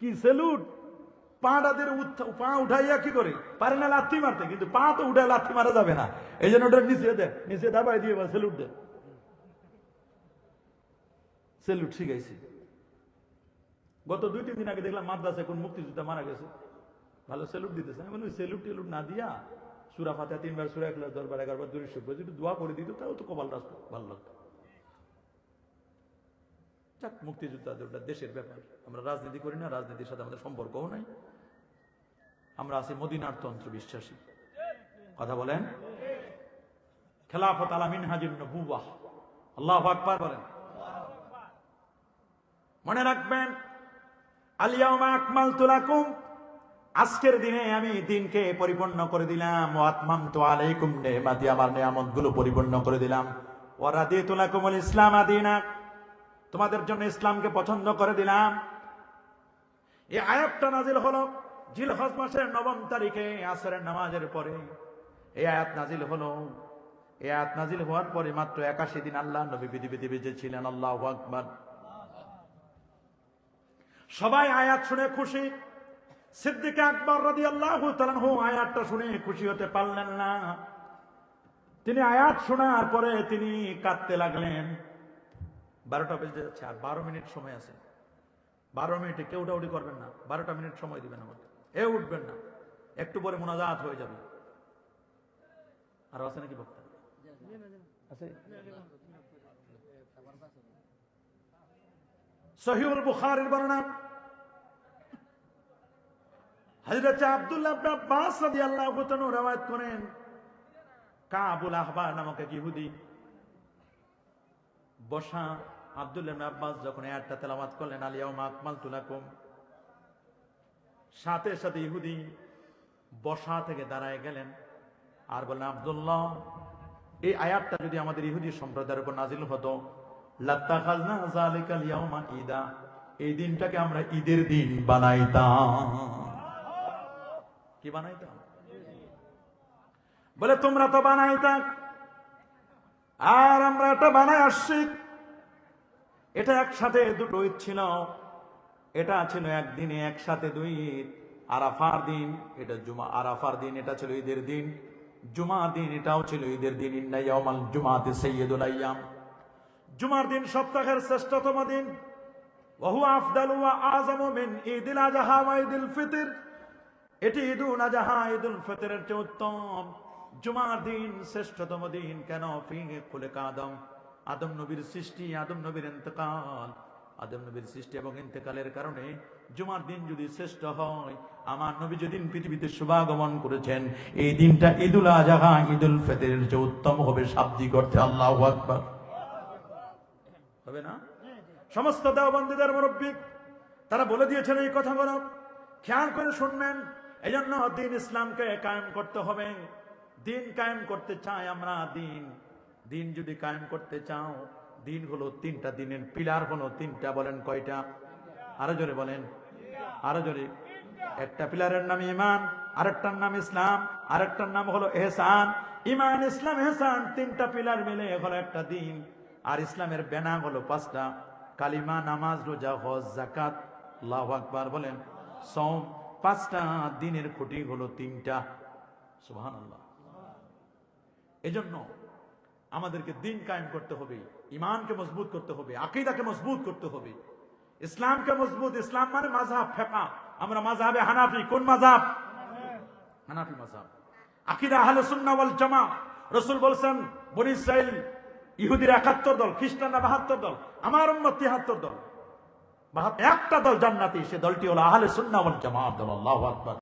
কি? সেলুট পাটাদের পা উঠাইয়া কি করে পারে না লাথি মারতে, কিন্তু পা তো উঠায় লাথি মারা যাবে না। এই জন্য ওটা নিচে দেয়, নিচে দাবাই দিয়ে সেলুট দেয়। সেলুট শিখাইছি। গত 2-3 দিন আগে দেখলাম মাদ্রাসায় কোন মুক্তিযোদ্ধা মারা গেছে, ভালো সেলুট দিতেছে। আমি বলি সেলুট টেলুট না দিয়া সূরা ফাতিহা 3 বার, সূরা ইখলাস 10 বার, 11 বার দরুদ শরীফ যদি দোয়া করে দিত, তাও তো কপাল রাস্তা ভালো লাগতো। যাক, মুক্তিযোদ্ধাদের ওটা দেশের ব্যাপার। আমরা রাজনীতি করি না, রাজনীতির সাথে আমাদের সম্পর্কও নাই। আমরা আছি মদিনার তন্ত্র বিশ্বাসী। কথা বলেন। খেলাফত আলা মিনহাজিন নবুওয়াহ। আল্লাহু আকবার বলেন। মনে রাখবেন, আল ইয়াউমা আকমালতু লাকুম। আজকের দিনে আমি দিনকে পরিপূর্ণ করে দিলাম। ওয়া আতমামতু আলাইকুম নি'মাতি, আমার নিয়ামতগুলো পরিপূর্ণ করে দিলাম। ওয়া রাদিতু লাকুমুল ইসলাম দীনা, তোমাদের জন্য ইসলামকে পছন্দ করে দিলাম। এই আয়াতটা নাজিল হলো জিলহজ মাসের 9 তারিখে আসরের নামাজের পরে। এই আয়াত নাজিল হলো। এই আয়াত নাজিল হওয়ার পরে মাত্র 81 দিন আল্লাহ নবী পৃথিবীতে বেঁচে ছিলেন। আল্লাহু আকবার। সবাই আয়াত শুনে খুশি। সিদ্দিক আকবর রাদিয়াল্লাহু তাআলা আনহু আয়াতটা শুনে খুশি হতে পারলেন না। তিনি আয়াত শোনার পরে তিনি কাঁদতে লাগলেন। 12টা বেজে যাচ্ছে, আর 12 মিনিট সময় আছে। 12 মিনিটে কেউ উঠাউঠি করবেন না, 12টা মিনিট সময় দিবেন আমাকে, উঠবেন না, একটু পরে মুনাজাত হয়ে যাবে। আর আছে নাকি বক্তা? আছে। সহিহুল বুখারীর বর্ণনা, হযরত আব্দুল্লাহ ইবনে আব্বাস রাদিয়াল্লাহু তাআলা রওয়ায়াত করেন, কাবুল আহবার নামক এক ইহুদি বসা। আব্দুল্লাহ ইবনে আব্বাস যখন আয়াতটা তেলাওয়াত করলেন, আল ইয়াউমা আকমালতু লাকুম, সাথে সাথে ইহুদি বসা থেকে দাঁড়ায় গেলেন আর বললেন, আব্দুল্লাহ, এই আয়াতটা যদি আমাদের ইহুদি সম্প্রদায়ের উপর নাজিল হতো, লাত্তাখাযনা যালিকাল ইয়াউমা ঈদা, এই দিনটাকে আমরা ঈদের দিন বানাইতাম। কি বানাইতাম? বলে তোমরা তো বানাইতাম, আর আমরা এটা বানাই আসছি। এটা একসাথে দুটো ঈদ ছিল। এটা ছিল একদিনে একসাথে 2 ঈদ। আরাফার দিন, এটা জুমা, আরাফার দিন এটা ছিল ঈদের দিন। জুমার দিন এটাও ছিল ঈদের দিন। ইন্না ইয়াউমাল জুমাতি সাইয়্যিদুল আইয়াম, জুমার দিন সপ্তাহের শ্রেষ্ঠতম দিন। ওয়া হুয়া আফদালু ওয়া আযামু মিন ঈদিল আযহা ওয়া ঈদুল ফিতর, এটি ঈদুল আযহা ঈদুল ফিতরের চেয়ে উত্তম। জুমার দিন শ্রেষ্ঠতম দিন কেন? ফিহে খুলিকা আদম, আদম নবীর সৃষ্টি, আদম নবীর ইন্তেকাল, আদম নবীর সৃষ্টি এবং ইন্তেকালের কারণে জুমার দিন যদি শ্রেষ্ঠ হয়, আমার নবী যেদিন পৃথিবীতে শুভাগমন করেছেন, এই দিনটা ঈদুল আজহা, ঈদুল ফিতরের যে উত্তম হবে শাব্দিক অর্থে। আল্লাহু আকবার হবে না? সমস্ত দেওবন্দীদের মুরব্বী তারা বলে দিয়েছেন এই কথাগুলো, খেয়াল করে শুনবেন। এই জন্য দিন ইসলামকে কায়েম করতে হবে। দিন কায়েম করতে চাই আমরা, দিন যদি কায়েম করতে চাও, দিন হলো তিনটা, দিনের পিলার হলো তিনটা। বলেন কয়টা? আরো জোরে বলেন, আরো জোরে। একটা পিলারের নাম ঈমান, আরেকটার নাম ইসলাম, আরেকটার নাম হলো ইহসান। ঈমান, ইসলাম, ইহসান তিনটা পিলার মিলে হলো একটা দিন। আর ইসলামের বেনা হলো পাঁচটা: কালিমা, নামাজ, রোজা, হজ, যাকাত। আল্লাহু আকবার বলেন। সওম। পাঁচটা দিনের খুঁটি হলো তিনটা। সুবহানাল্লাহ। এজন্য আমাদেরকে দিন কায়েম করতে হবে, ইমানকে মজবুত করতে হবে, আকীদাকে মজবুত করতে হবে, ইসলামকে মজবুত। ইসলাম মানে মাযহাব, ফিকহ। আমরা মাযহাবে হানাফি। কোন মাযহাব? হানাফি মাযহাব। আকীদা আহলে সুন্নাহ ওয়াল জামাত। রাসূল বলেছেন, বনী ইসরাইল ইহুদিরা ৭১ দল, খ্রিস্টানরা ৭২ দল, আমার উম্মত ৭৩ দল। একটা দল জান্নাতি, সে দলটি হলো আহলে সুন্নাহ ওয়াল জামাত দল। আল্লাহু আকবার।